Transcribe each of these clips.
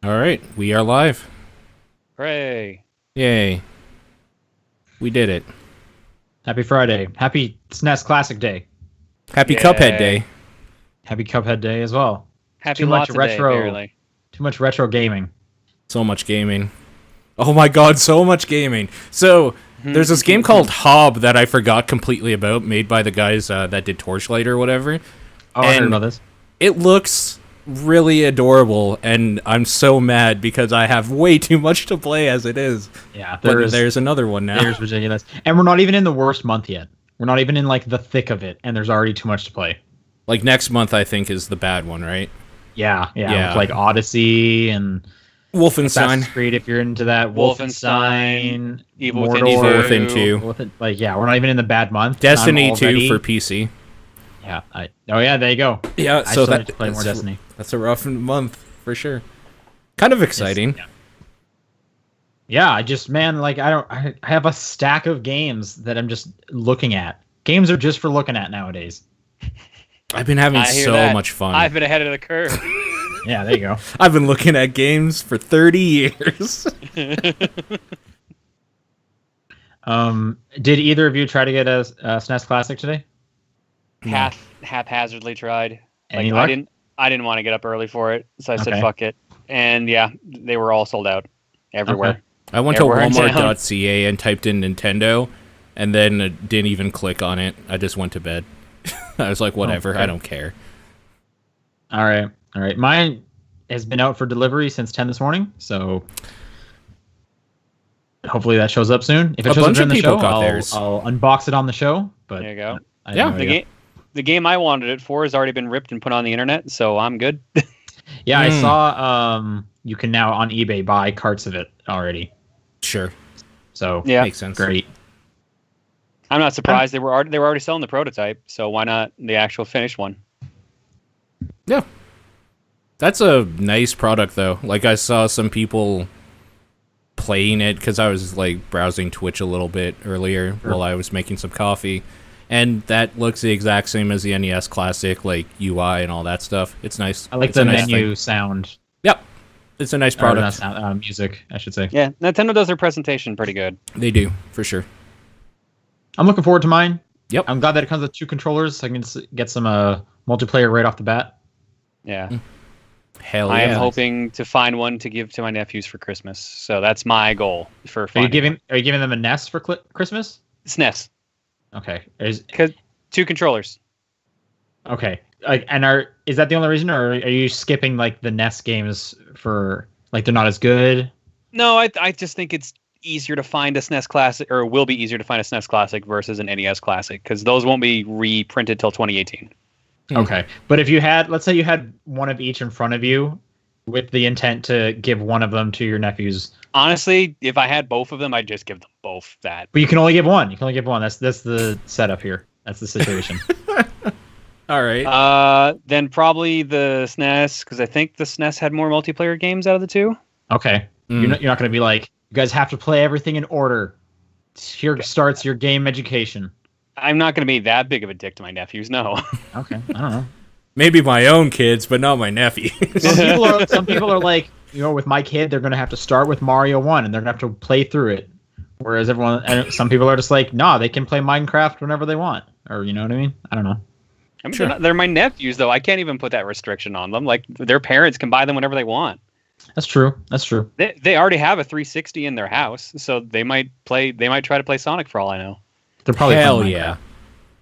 All right, we are live. Hooray. Yay. We did it. Happy Friday. Happy SNES Classic Day. Happy Yay. Cuphead Day. Happy Cuphead Day as well. Happy Too much lots of retro. Day, apparently. Too much retro gaming. So much gaming. Oh my god, so much gaming. So, there's this game called Hob that I forgot completely about, made by the guys that did Torchlight or whatever. Oh, I heard And about this. It looks really adorable, and I'm so mad because I have way too much to play as it is. Yeah, But there's another one now. there's ridiculous. And we're not even in the worst month yet. We're not even in like the thick of it, and there's already too much to play. Like next month, I think, is the bad one, right? Yeah. Yeah. With like Odyssey and Wolfenstein. Assassin's Creed, if you're into that. Wolfenstein, Evil Within Mordor, 2. Evil Within 2. We're not even in the bad month. Destiny I'm 2 already- for PC. Yeah. There you go. Yeah, I so still need to play more that's- Destiny. That's a rough month for sure. Kind of exciting. Yeah, I just I have a stack of games that I'm just looking at. Games are just for looking at nowadays. I've been having I hear so that. much fun. I've been ahead of the curve. Yeah, there you go. I've been looking at games for 30 years. Did either of you try to get a SNES Classic today? Haphazardly tried. Any I luck? didn't want to get up early for it, so I said Okay. fuck it. And yeah, they were all sold out everywhere. Okay. I went to Everywhere in town. Walmart.ca and typed in Nintendo, and then didn't even click on it. I just went to bed. I was like, whatever, okay. I don't care. All right. Mine has been out for delivery since 10 this morning, so hopefully that shows up soon. If it A shows up bunch during of the people show, got theirs. I'll unbox it on the show. But There you go. I Yeah. have no The idea. game I wanted it for has already been ripped and put on the internet, so I'm good. Yeah, I Mm. saw you can now on eBay buy carts of it already. Sure. So Yeah. Makes sense. great. I'm not surprised they were already selling the prototype, so why not the actual finished one? Yeah. That's a nice product, though. Like, I saw some people playing it because I was, like, browsing Twitch a little bit earlier while I was making some coffee. And that looks the exact same as the NES Classic, like, UI and all that stuff. It's nice. I like It's the a nice menu thing. sound. Yep. It's a nice Or not product. sound, music, I should say. Yeah, Nintendo does their presentation pretty good. They do, for sure. I'm looking forward to mine. Yep. I'm glad that it comes with 2 controllers, so I can get some multiplayer right off the bat. Yeah. Hell I yeah. am hoping to find one to give to my nephews for Christmas. So that's my goal for Are you finding giving them a NES for Christmas? SNES. Okay. Because 2 controllers. Okay. Is that the only reason, or are you skipping like the NES games for like they're not as good? No, I just think it's easier to find a SNES Classic, or will be easier to find a SNES Classic versus an NES Classic, because those won't be reprinted till 2018. Okay. But if you had, let's say you had one of each in front of you with the intent to give one of them to your nephews, Honestly, if I had both of them, I'd just give them both that. but you can only give one. That's the setup here. That's the situation. All right. Then probably the SNES, because I think the SNES had more multiplayer games out of the 2. Okay. You're not going to be like, you guys have to play everything in order. Here starts your game education. I'm not going to be that big of a dick to my nephews, no. Okay. I don't know. Maybe my own kids, but not my nephews. Some people are like, with my kid, they're going to have to start with Mario 1 and they're going to have to play through it. Whereas some people are just like, nah, they can play Minecraft whenever they want. Or, you know what I mean? I don't know. I mean, Sure. they're my nephews, though. I can't even put that restriction on them. Like, their parents can buy them whenever they want. That's true. They already have a 360 in their house, so they might try to play Sonic for all I know. They're probably Hell playing yeah. Minecraft.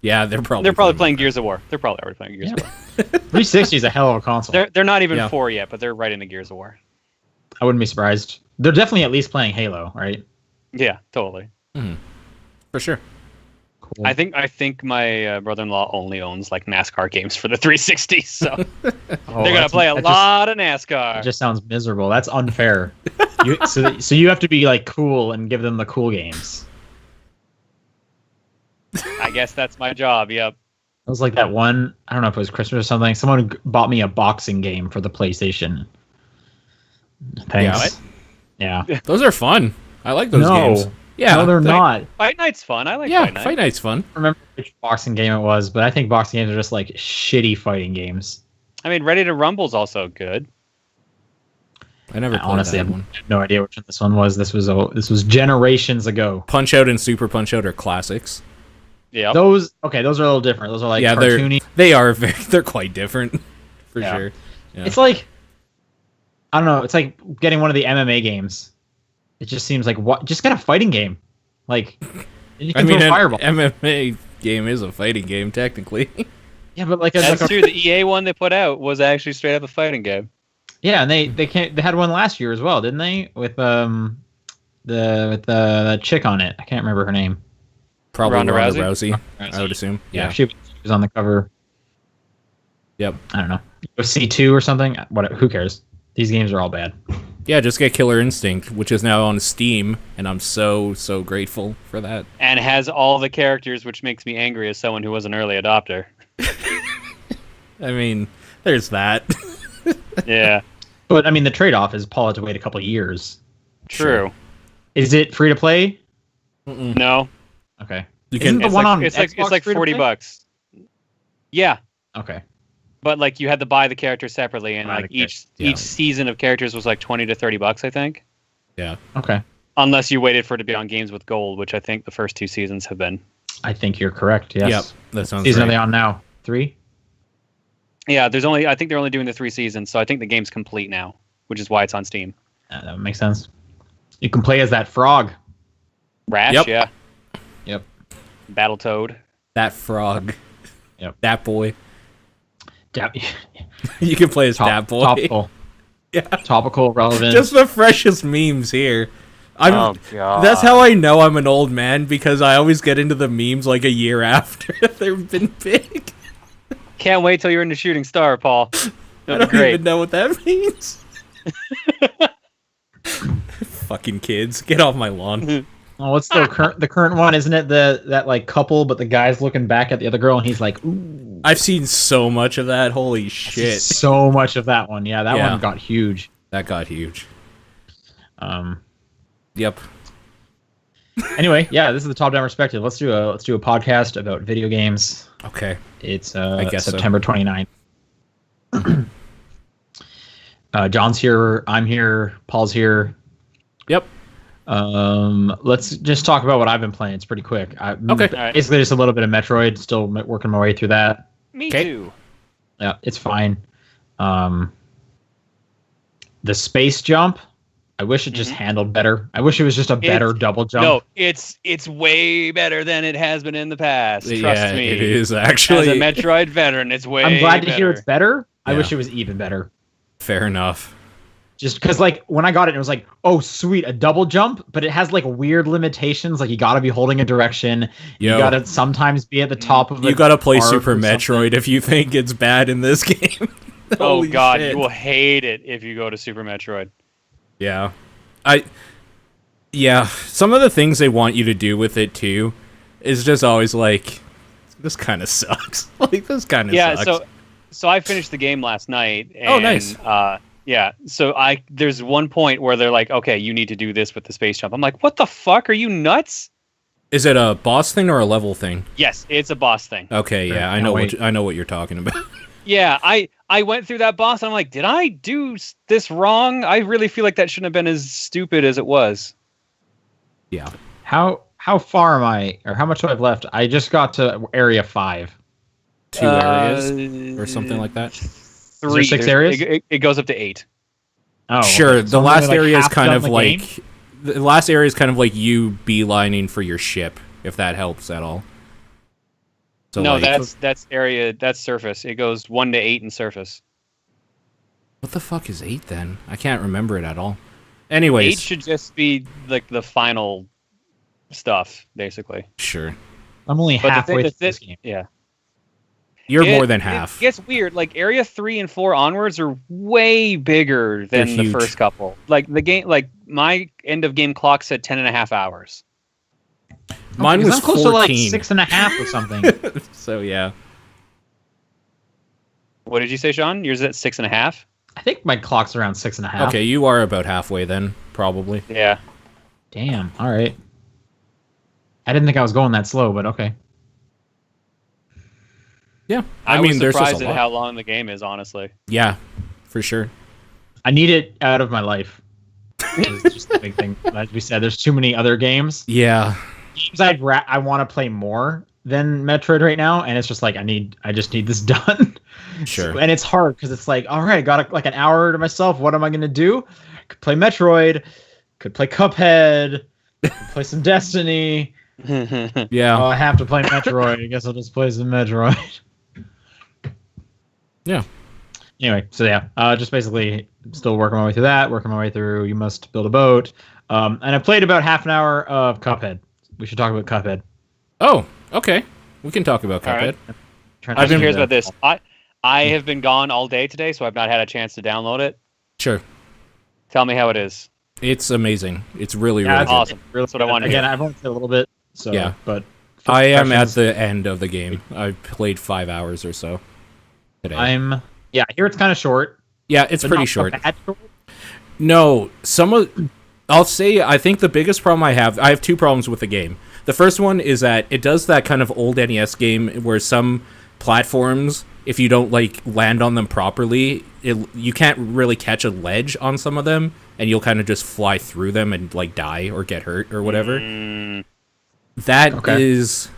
Yeah, they're probably playing Gears of War. They're probably already playing Gears of War. 360 is a hell of a console. They're not even Yeah. 4 yet, but they're right into Gears of War. I wouldn't be surprised. They're definitely at least playing Halo, right? Yeah, totally. For sure. Cool. I think my brother-in-law only owns like NASCAR games for the 360, so they're gonna play a lot of NASCAR. It just sounds miserable. That's unfair. So you have to be like cool and give them the cool games. I guess that's my job. Yep. It was like that one, I don't know if it was Christmas or something. Someone bought me a boxing game for the PlayStation. Thanks. Yeah. Those are fun. I like those No. games. Yeah, No, they're not. Fight Night's fun. I like Yeah, Fight Night. Fight Night's fun. I don't remember which boxing game it was, but I think boxing games are just like shitty fighting games. I mean, Ready to Rumble's also good. I never played honestly that have one. no idea which one this one was. This was generations ago. Punch Out and Super Punch Out are classics. Yeah. Those are a little different. Those are like cartoony. They're quite different for sure. Yeah. It's like, I don't know. It's like getting one of the MMA games. It just seems like what? Just get a fighting game. Like, you can throw fireball. An MMA game is a fighting game technically. Yeah, but like that's true. The EA one they put out was actually straight up a fighting game. Yeah, and they had one last year as well, didn't they? With the chick on it. I can't remember her name. Probably Ronda Rousey. I would assume. Yeah, she was on the cover. Yep. I don't know. C2 or something. Whatever. Who cares? These games are all bad. Yeah, just get Killer Instinct, which is now on Steam, and I'm so grateful for that. And has all the characters, which makes me angry as someone who was an early adopter. I mean, there's that. Yeah. But I mean, the trade-off is Paul had to wait a couple of years. True. Is it free to play? No. Okay. You can. Isn't the one on it's Xbox like free to play? $40. Yeah. Okay. But like you had to buy the characters separately, and like each season of characters was like $20 to $30, I think. Yeah. Okay. Unless you waited for it to be on Games with Gold, which I think the first 2 seasons have been. I think you're correct. Yes. Yep. That sounds. Season right. are they on now? 3? Yeah, I think they're only doing the 3 seasons, so I think the game's complete now, which is why it's on Steam. That makes sense. You can play as that frog. Rash, Yep. yeah. Yep. Battletoad. That frog. Yep. That boy. Yeah. You can play as that boy. Topical. Yeah. Topical, relevant. Just the freshest memes here. Oh, God. That's how I know I'm an old man, because I always get into the memes like a year after they've been big. Can't wait till you're in the Shooting Star, Paul. I don't even know what that means. Fucking kids, get off my lawn. Oh, what's the current one? Isn't it that like couple, but the guy's looking back at the other girl and he's like, ooh. I've seen so much of that. Holy shit. So much of that one. Yeah, that one got huge. That got huge. Yep. Anyway, yeah, this is the Top Down Perspective. Let's do a podcast about video games. Okay. It's I guess September 29th. John's here. I'm here. Paul's here. Yep. Let's just talk about what I've been playing. It's pretty quick. Okay. Basically, just a little bit of Metroid. Still working my way through that. Me too. Yeah, it's fine. The space jump. I wish it just handled better. I wish it was just a better double jump. No, it's way better than it has been in the past. Trust me. It is actually. As a Metroid veteran, it's way I'm glad to better. hear it's better. I Yeah. wish it was even better. Fair enough. Just because, like, when I got it, it was like, oh, sweet, a double jump, but it has, like, weird limitations. Like, you gotta be holding a direction. You gotta sometimes be at the top of the You gotta play arc Super or something. Metroid if you think it's bad in this game. Oh, Holy God, shit. you will hate it if you go to Super Metroid. Yeah. Some of the things they want you to do with it, too, is just always like, this kind of sucks. Like, this kind of sucks. So I finished the game last night. And, oh, nice. Yeah, so there's one point where they're like, okay, you need to do this with the space jump. I'm like, what the fuck? Are you nuts? Is it a boss thing or a level thing? Yes, it's a boss thing. Okay, yeah, I know what you're talking about. Yeah, I went through that boss and I'm like, did I do this wrong? I really feel like that shouldn't have been as stupid as it was. Yeah. How far am I, or how much do I have left? I just got to Area 5. 2 areas or something like that. 3. 6 areas? It goes up to 8. Oh, sure. okay. The So I'm last only, like, area is half kind done of the like game? the last area is kind of like you beelining for your ship, if that helps at all. So No, like, that's surface. It goes 1 to 8 in surface. what the fuck is 8 then? I can't remember it at all. Anyways, 8 should just be like the final stuff, basically. sure. I'm only But halfway the through this game. Yeah. You're more than half. It gets weird. Like Area 3 and 4 onwards are way bigger than They're the huge. first couple. Like the game, like my end of game clock said 10.5 hours. Mine was I'm close 14. to like 6.5 or something. So yeah. What did you say, Sean? Yours is at 6.5? I think my clock's around 6.5. Okay, you are about halfway then, probably. Yeah. Damn. All right. I didn't think I was going that slow, but okay. Yeah. I mean, was there's just surprised a at lot. how long the game is, honestly. Yeah, for sure. I need it out of my life. It's just the big thing. As we said, there's too many other games. Yeah. Games I want to play more than Metroid right now, and it's just like I just need this done. Sure. And it's hard because it's like, all right, got like an hour to myself. What am I gonna do? Could play Metroid. Could play Cuphead. Could play some Destiny. Yeah. Oh, I have to play Metroid. I guess I'll just play some Metroid. Yeah. Anyway, so yeah, just basically still working my way through that, working my way through You Must Build a Boat. And I played about half an hour of Cuphead. We should talk about Cuphead. Oh, okay. We can talk about Cuphead. Right. I'm curious about this. I have been gone all day today, so I've not had a chance to download it. Sure. Tell me how it is. It's amazing. It's really, really good. Awesome. That's what I wanted to Again, hear. I've only played a little bit, so Yeah. but I am at the end of the game. I've played 5 hours or so today. I hear it's kind of short. Yeah, it's but pretty not short. bad short. No, I'll say I think the biggest problem I have 2 problems with the game. The first one is that it does that kind of old NES game where some platforms, if you don't like land on them properly, you can't really catch a ledge on some of them, and you'll kind of just fly through them and like die or get hurt or whatever. That is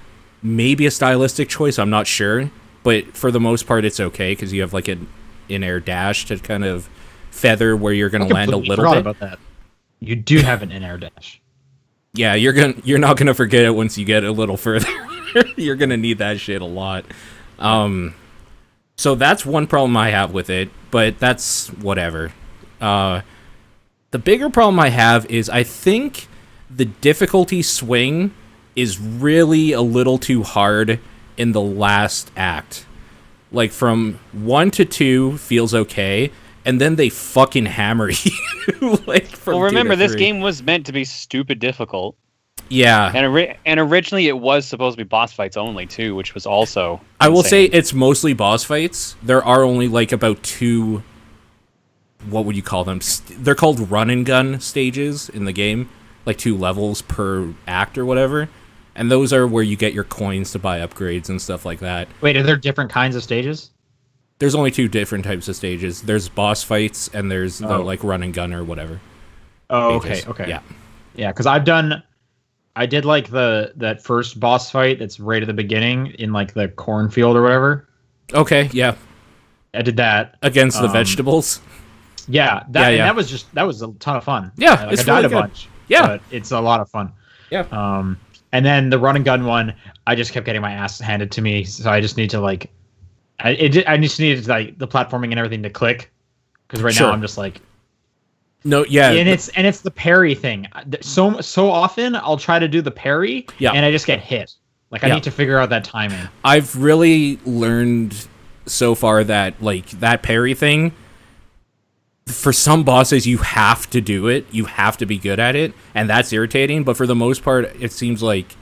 maybe a stylistic choice. I'm not sure, but for the most part, it's okay because you have like an in-air dash to kind of feather where you're going to land a little bit. About that. You do have an in-air dash. Yeah, you're not gonna forget it once you get a little further. You're gonna need that shit a lot. So that's one problem I have with it, but that's whatever. The bigger problem I have is I think the difficulty swing is really a little too hard in the last act. Like from 1 to 2 feels okay, and then they fucking hammer you. Like from well, remember, 2 to 3. this game was meant to be stupid difficult. Yeah. And originally it was supposed to be boss fights only, too, which was also I will say insane. it's mostly boss fights. There are only like about 2, what would you call them? They're called run and gun stages in the game. Like 2 levels per act or whatever. And those are where you get your coins to buy upgrades and stuff like that. Wait, are there different kinds of stages? There's only 2 different types of stages. There's boss fights and there's the like run and gun or whatever. Oh, stages. okay. Yeah. Yeah, because I did like that first boss fight that's right at the beginning in like the cornfield or whatever. Okay, yeah. I did that. Against the vegetables. Yeah, and that was a ton of fun. Yeah, like, it's I died really a good. bunch. Yeah. But it's a lot of fun. Yeah. And then the run and gun one, I just kept getting my ass handed to me, so I just need to like, I just needed like the platforming and everything to click, because right now I'm just like, no, yeah, and it's the parry thing. So often I'll try to do the parry, and I just get hit. Like I need to figure out that timing. I've really learned so far that like that parry thing, for some bosses you have to do it. You have to be good at it, and that's irritating. But for the most part, it seems like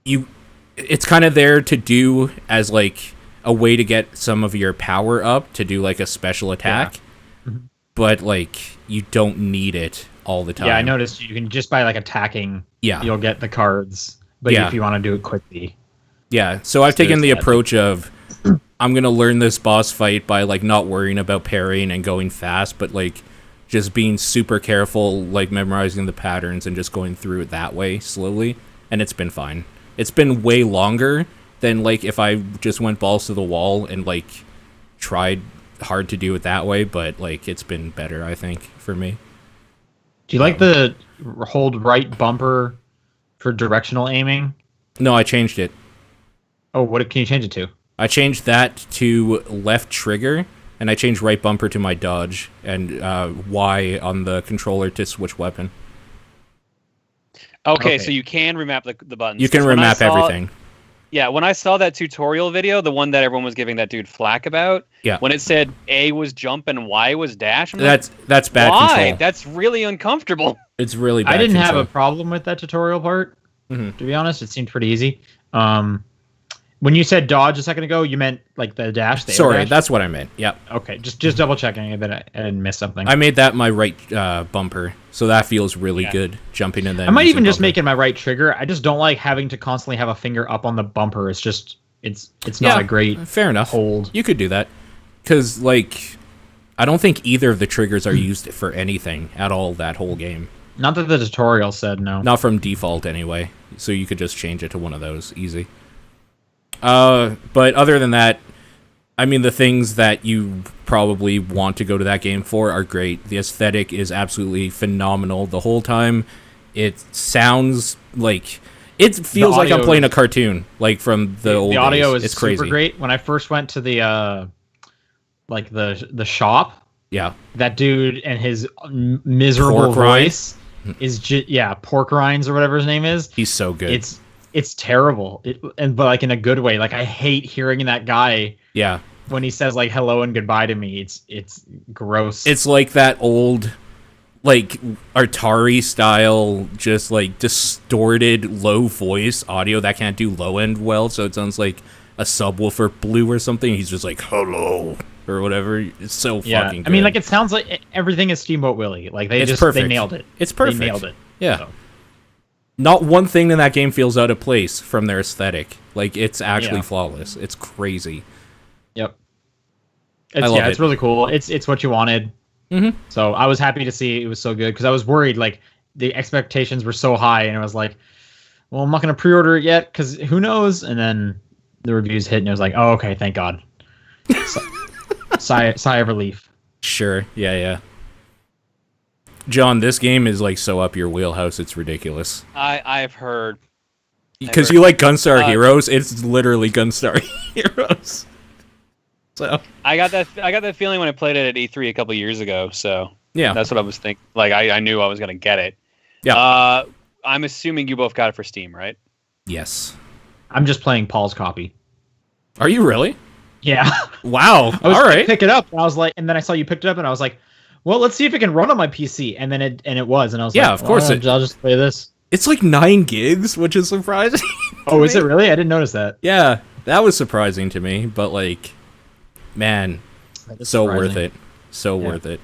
it's kind of there to do as like a way to get some of your power up to do like a special attack. Yeah. But like you don't need it all the time. Yeah, I noticed you can just by like attacking. Yeah, you'll get the cards. But if you want to do it quickly. Yeah, so I've taken the approach of I'm going to learn this boss fight by like not worrying about parrying and going fast, but like just being super careful, like memorizing the patterns and just going through it that way slowly, and it's been fine. It's been way longer than like if I just went balls to the wall and like tried hard to do it that way, but like it's been better, I think, for me. Do you like the hold right bumper for directional aiming? No, I changed it. Oh, what can you change it to? I changed that to left trigger, and I changed right bumper to my dodge, and Y on the controller to switch weapon. Okay, so you can remap the buttons. You can remap everything. Yeah, when I saw that tutorial video, the one that everyone was giving that dude flack about, when it said A was jump and Y was dash, I'm that's bad control. That's really uncomfortable. It's really bad I didn't control. have a problem with that tutorial part, to be honest. It seemed pretty easy. When you said dodge a second ago, you meant like the dash? Sorry, dash? that's what I meant. Yep. Okay, just double checking that I didn't miss something. I made that my right bumper, so that feels really good, jumping in there. I might even just make it my right trigger. I just don't like having to constantly have a finger up on the bumper. It's just, it's not a great fair enough hold. You could do that, because like, I don't think either of the triggers are used for anything at all that whole game. Not that the tutorial said no. Not from default, anyway. So you could just change it to one of those. Easy. But other than that, I mean, the things that you probably want to go to that game for are great. The aesthetic is absolutely phenomenal the whole time. It sounds like... It feels like I'm playing a cartoon, like from the old days. The audio is it's super crazy. great. When I first went to the the shop, Yeah. that dude and his miserable Pork voice is just pork rinds or whatever his name is. He's so good. It's terrible. But like in a good way. Like I hate hearing that guy. Yeah. When he says like hello and goodbye to me, it's gross. It's like that old, like Atari style, just like distorted low voice audio that can't do low end well, so it sounds like a subwoofer blew or something. He's just like hello or whatever. It's so fucking good. I mean, like it sounds like everything is Steamboat Willie. Like they nailed it. It's perfect. They nailed it. Yeah. So. Not one thing in that game feels out of place from their aesthetic. Like it's actually flawless. It's crazy. Yep. It's really cool. It's what you wanted. Mm-hmm. So I was happy to see it was so good because I was worried like the expectations were so high and it was like, well, I'm not going to pre-order it yet because who knows? And then the reviews hit and it was like, oh, okay, thank God. Sigh of relief. Sure. Yeah. John, this game is like so up your wheelhouse. It's ridiculous. I've heard. Because you like Gunstar Heroes, it's literally Gunstar Heroes. So I got that feeling when I played it at E3 a couple years ago. So yeah, that's what I was thinking. Like I knew I was gonna get it. Yeah. I'm assuming you both got it for Steam, right? Yes. I'm just playing Paul's copy. Are you really? Yeah. Wow. I was all right. Pick it up. And I was like, and then I saw you picked it up, and I was like, well, let's see if it can run on my PC. And then it was, and I was like, of course I'll just play this. It's like 9 gigs, which is surprising. Oh, is it really? I didn't notice that. Yeah, that was surprising to me, but like, man, so surprising. worth it. So worth it.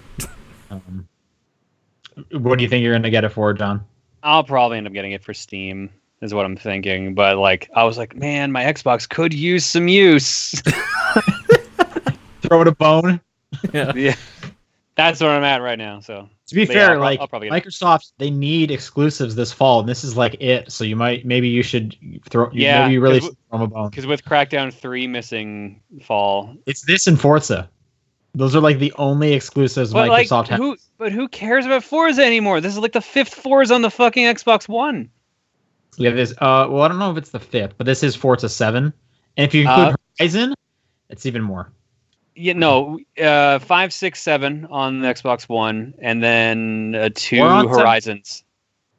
What do you think you're gonna get it for, John? I'll probably end up getting it for Steam, is what I'm thinking. But like, I was like, man, my Xbox could use some use. Throw it a bone. Yeah. That's where I'm at right now. So to be fair, I'll probably get Microsoft, they need exclusives this fall, and this is like it. So maybe you should throw. Yeah, maybe you really should throw them a bone. Because with Crackdown 3 missing fall, it's this and Forza. Those are like the only exclusives Microsoft has. But who cares about Forza anymore? This is like the 5th Forza on the fucking Xbox One. Yeah, this. Well, I don't know if it's the 5th, but this is Forza 7, and if you include Horizon, it's even more. Yeah, no, 5, 6, 7 on the Xbox One, and then 2 Horizons. 7.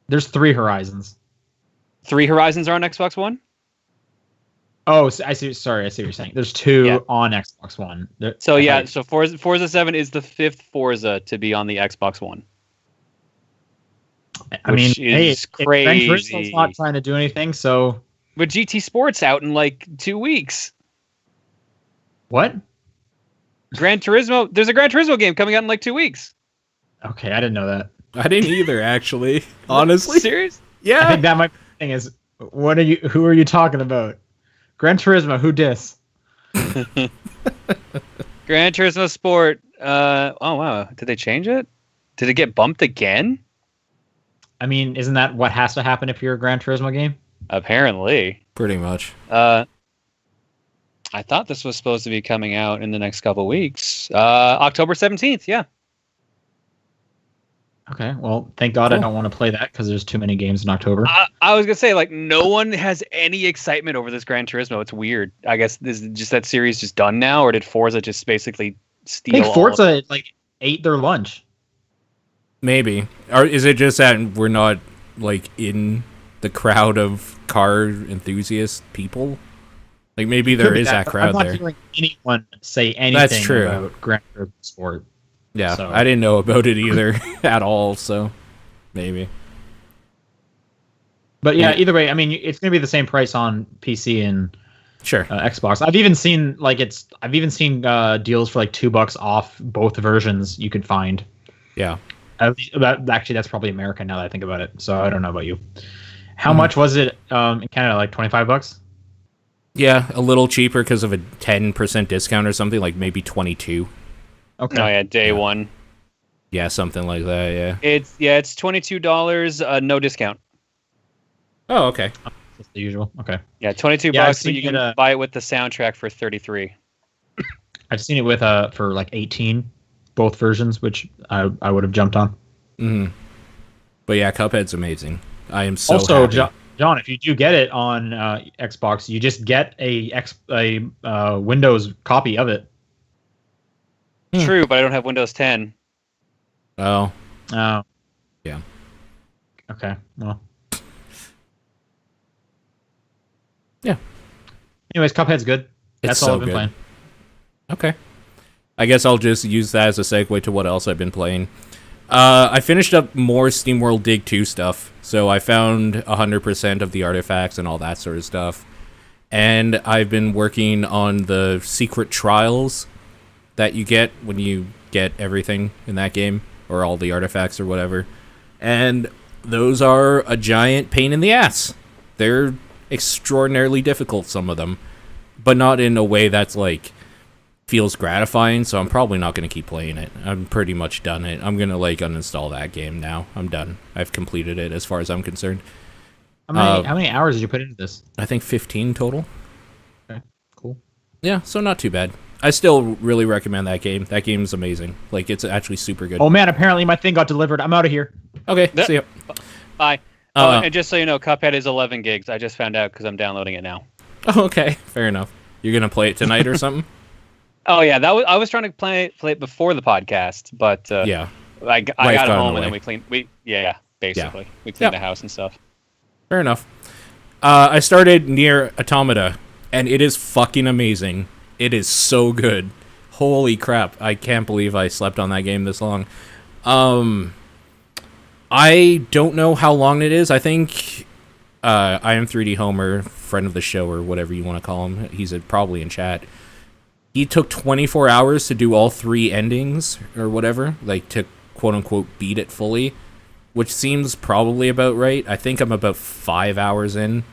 There's 3 Horizons. 3 Horizons are on Xbox One? Oh, I see. Sorry, I see what you're saying. There's 2 on Xbox One. So Forza 7 is the 5th Forza to be on the Xbox One. I mean, is crazy. Gran Turismo's not trying to do anything, so. But GT Sport's out in like 2 weeks. What? Gran Turismo. There's a Gran Turismo game coming out in like 2 weeks. Okay, I didn't know that. I didn't either, actually. Honestly. Serious? Yeah. I think that my thing is, what are you? Who are you talking about? Gran Turismo, who dis? Gran Turismo Sport. Oh wow, did they change it? Did it get bumped again? I mean, isn't that what has to happen if you're a Gran Turismo game? Apparently. Pretty much. I thought this was supposed to be coming out in the next couple weeks. October 17th, yeah. Okay, well, thank God I don't want to play that because there's too many games in October. I was going to say, like, no one has any excitement over this Gran Turismo. It's weird. I guess this is just that series just done now, or did Forza just basically steal I think Forza, ate their lunch. Maybe. Or is it just that we're not, like, in the crowd of car enthusiast people? Like, maybe there is that crowd there. I'm not hearing anyone say anything about Gran Turismo Sport. Yeah, so. I didn't know about it either at all, so maybe. But yeah, either way, I mean, it's going to be the same price on PC and Xbox. I've even seen deals for like $2 off both versions you could find. Yeah. Actually, that's probably America now that I think about it. So I don't know about you. How much was it in Canada? Like $25? Yeah, a little cheaper because of a 10% discount or something, like maybe 22. Okay. No, yeah, day one. Yeah, something like that. Yeah. It's $22, no discount. Oh, okay. That's the usual. Okay. Yeah, 22 Yeah, I've bucks, but seen you can it, buy it with the soundtrack for 33. I've seen it with for like 18, both versions, which I would have jumped on. Hmm. But yeah, Cuphead's amazing. I am so Also, happy. John, if you do get it on Xbox, you just get a Windows copy of it. True, but I don't have Windows 10. Oh, Oh. yeah. Okay. Well. Yeah. Anyways, Cuphead's good. That's all so I've been good. playing. Okay. I guess I'll just use that as a segue to what else I've been playing. I finished up more SteamWorld Dig 2 stuff, so I found 100% of the artifacts and all that sort of stuff. And I've been working on the secret trials that you get when you get everything in that game, or all the artifacts or whatever. And those are a giant pain in the ass. They're extraordinarily difficult, some of them, but not in a way that's like feels gratifying, so I'm probably not going to keep playing it. I'm pretty much done it. I'm going to like uninstall that game now. I'm done. I've completed it as far as I'm concerned. How many hours did you put into this? I think 15 total. Okay, cool. Yeah, so not too bad. I still really recommend that game. That game's amazing. Like, it's actually super good. Oh man, apparently my thing got delivered. I'm out of here. Okay, Yep. see ya. Bye. And just so you know, Cuphead is 11 gigs. I just found out because I'm downloading it now. Oh, okay, fair enough. You're going to play it tonight or something? Oh yeah, I was trying to play it before the podcast, but Yeah. I got Life it got in home the and then way. we cleaned. Basically we cleaned Yep. the house and stuff. Fair enough. I started Neir Automata, and it is fucking amazing. It is so good. Holy crap. I can't believe I slept on that game this long. I don't know how long it is. I think I am 3D Homer, friend of the show, or whatever you want to call him. He's probably in chat. He took 24 hours to do all 3 endings, or whatever, like to quote-unquote beat it fully, which seems probably about right. I think I'm about 5 hours in,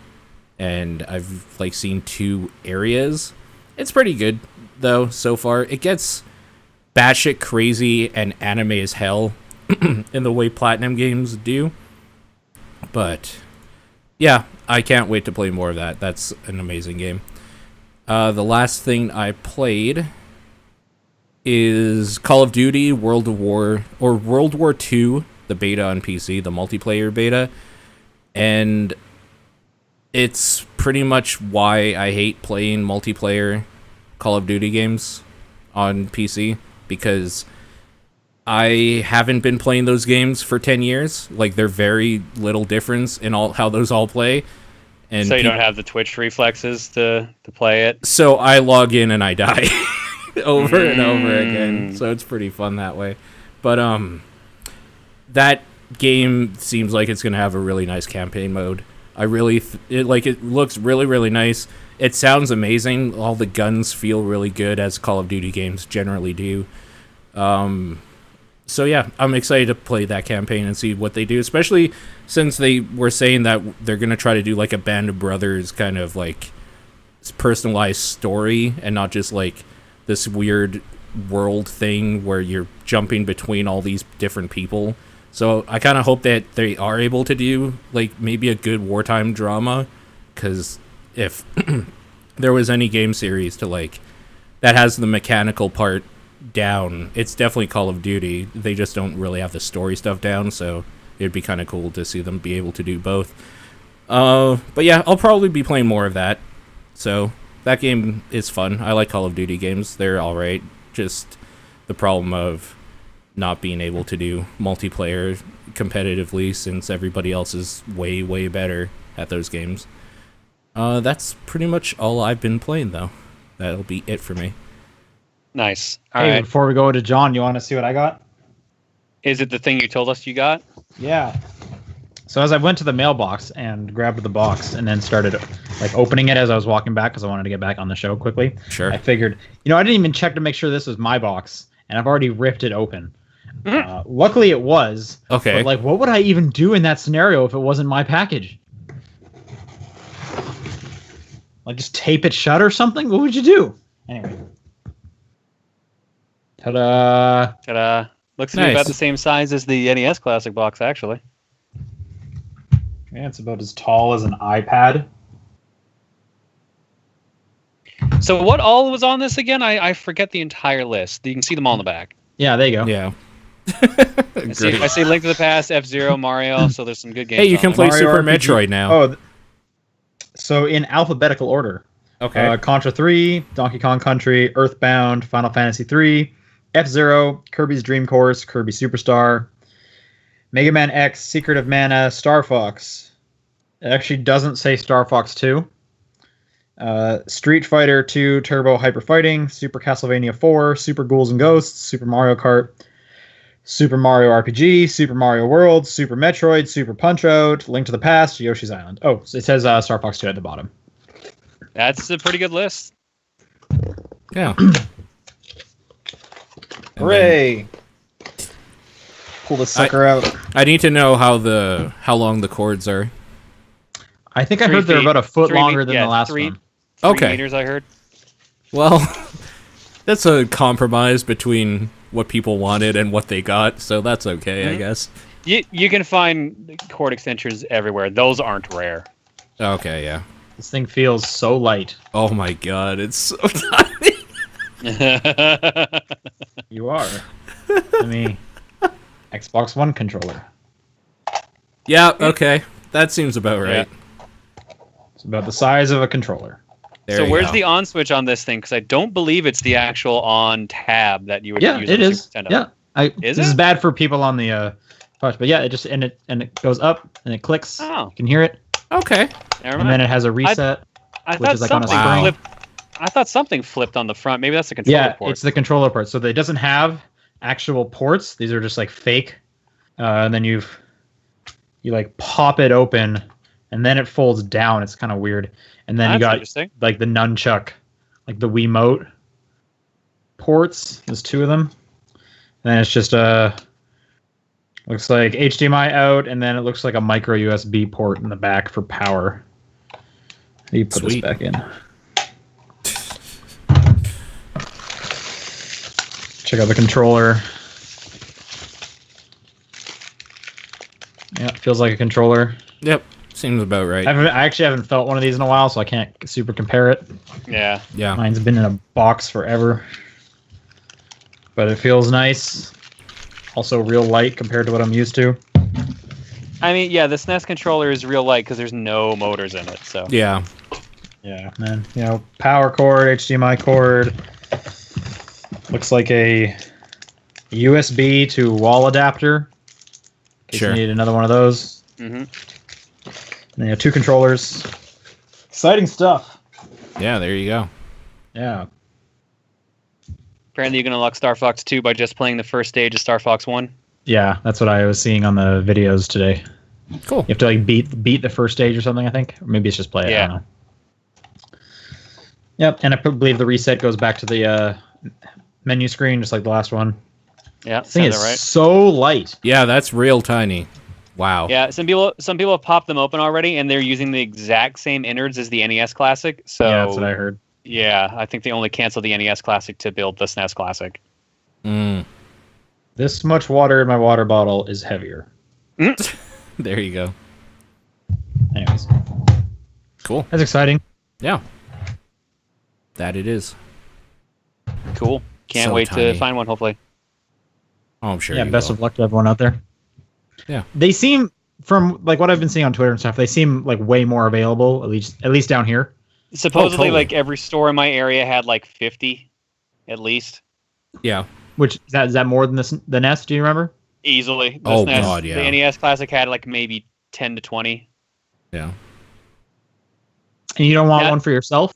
and I've like seen 2 areas. It's pretty good, though, so far. It gets batshit crazy and anime as hell in the way Platinum games do. But, yeah, I can't wait to play more of that. That's an amazing game. The last thing I played is Call of Duty World War II, the beta on PC, the multiplayer beta. And it's pretty much why I hate playing multiplayer Call of Duty games on PC, because I haven't been playing those games for 10 years. Like, they're very little difference in all how those all play. And So you don't have the Twitch reflexes to play it. So I log in and I die over and over again. So it's pretty fun that way. But that game seems like it's gonna have a really nice campaign mode. I really it looks really, really nice. It sounds amazing. All the guns feel really good, as Call of Duty games generally do. So yeah, I'm excited to play that campaign and see what they do, especially since they were saying that they're going to try to do like a Band of Brothers kind of like personalized story, and not just like this weird world thing where you're jumping between all these different people. So I kind of hope that they are able to do like maybe a good wartime drama, because if there was any game series to like that has the mechanical part down, it's definitely Call of Duty. They just don't really have the story stuff down, so it'd be kind of cool to see them be able to do both. But yeah, I'll probably be playing more of that. So that game is fun. I like Call of Duty games. They're alright. Just the problem of not being able to do multiplayer competitively, since everybody else is way, way better at those games. That's pretty much all I've been playing, though. That'll be it for me. Nice. All Hey, right. before we go to John, you want to see what I got? Is it the thing you told us you got? Yeah. So as I went to the mailbox and grabbed the box and then started like opening it as I was walking back, because I wanted to get back on the show quickly. Sure. I figured, I didn't even check to make sure this was my box, and I've already ripped it open. Luckily it was. Okay. But like, what would I even do in that scenario if it wasn't my package? Like, just tape it shut or something? What would you do? Anyway. Ta-da! Ta-da. Looks to be Nice. about the same size as the NES Classic box, actually. Yeah, it's about as tall as an iPad. So what all was on this again? I forget the entire list. You can see them all in the back. Yeah, there you go. Yeah. I see Link to the Past, F-Zero, Mario, so there's some good games. Hey, you on can there. play Mario Super RPG. Metroid now. Oh, so in alphabetical order. Okay. Contra 3, Donkey Kong Country, Earthbound, Final Fantasy 3, F-Zero, Kirby's Dream Course, Kirby Superstar, Mega Man X, Secret of Mana, Star Fox. It actually doesn't say Star Fox 2. Street Fighter 2 Turbo Hyper Fighting, Super Castlevania 4, Super Ghouls and Ghosts, Super Mario Kart, Super Mario RPG, Super Mario World, Super Metroid, Super Punch-Out, Link to the Past, Yoshi's Island. Oh, so it says Star Fox 2 at the bottom. That's a pretty good list. Yeah. Hooray! Pull the sucker out. I need to know how long the cords are. I think I 3 heard they're feet. about a foot 3 longer me- than yeah, the last 3 one. 3 Okay. meters, I heard. Well, that's a compromise between what people wanted and what they got, so that's okay, I guess. You can find cord extensions everywhere. Those aren't rare. Okay, yeah. This thing feels so light. Oh my god, it's so tiny. You are. I mean, Xbox One controller. Yeah, okay. That seems about right. It's about the size of a controller. There So you where's go. the on switch on this thing? Because I don't believe it's the actual on tab that you would Yeah, use it on is. Super Nintendo. Yeah, Is this is it? bad for people on the push, but yeah, it just and it goes up and it clicks. Oh. You can hear it, Okay. Never and mind. then it has a reset. I which thought is like on a something spring. flipped. I thought something flipped on the front. Maybe that's the controller Yeah, port. it's the controller port. So it doesn't have actual ports. These are just like fake. And then you like pop it open, and then it folds down. It's kind of weird. And then That's you got interesting. like the nunchuck, like the Wiimote ports. There's 2 of them. And then it's just looks like HDMI out, and then it looks like a micro USB port in the back for power. How do you put Sweet. this back in? Check out the controller. Yeah, it feels like a controller. Yep. Seems about right. I actually haven't felt one of these in a while, so I can't super compare it. Yeah. Yeah. Mine's been in a box forever. But it feels nice. Also real light compared to what I'm used to. I mean, yeah, the SNES controller is real light because there's no motors in it. So Yeah. Yeah, man. You know, power cord, HDMI cord. Looks like a USB to wall adapter. In case Sure. you need another one of those. Mhm. And then you have 2 controllers. Exciting stuff. Yeah, there you go. Yeah. apparently you can unlock Star Fox 2 by just playing the first stage of Star Fox 1. Yeah, that's what I was seeing on the videos today. Cool. You have to like beat the first stage or something, I think. Or maybe it's just play it. Yeah. I don't know. Yep, and I believe the reset goes back to the menu screen, just like the last one. Yeah, This thing sounds is right. so light. Yeah, that's real tiny. Wow. Yeah, some people have popped them open already, and they're using the exact same innards as the NES Classic. So Yeah, that's what I heard. yeah, I think they only canceled the NES Classic to build the SNES Classic. Mm. This much water in my water bottle is heavier. There you go. Anyways, Cool. that's exciting. Yeah. That it is. Cool. Can't So wait tiny. to find one. Hopefully. Oh, I'm sure. Yeah, you best will. of luck to everyone out there. Yeah. They seem, from like what I've been seeing on Twitter and stuff, they seem like way more available, at least down here. Supposedly, totally. like every store in my area had like 50, at least, Yeah. Which is that more than the NES? Do you remember? easily. The Oh, SNES, God, yeah. The NES Classic had like maybe 10 to 20. Yeah. And you don't want Yeah. one for yourself?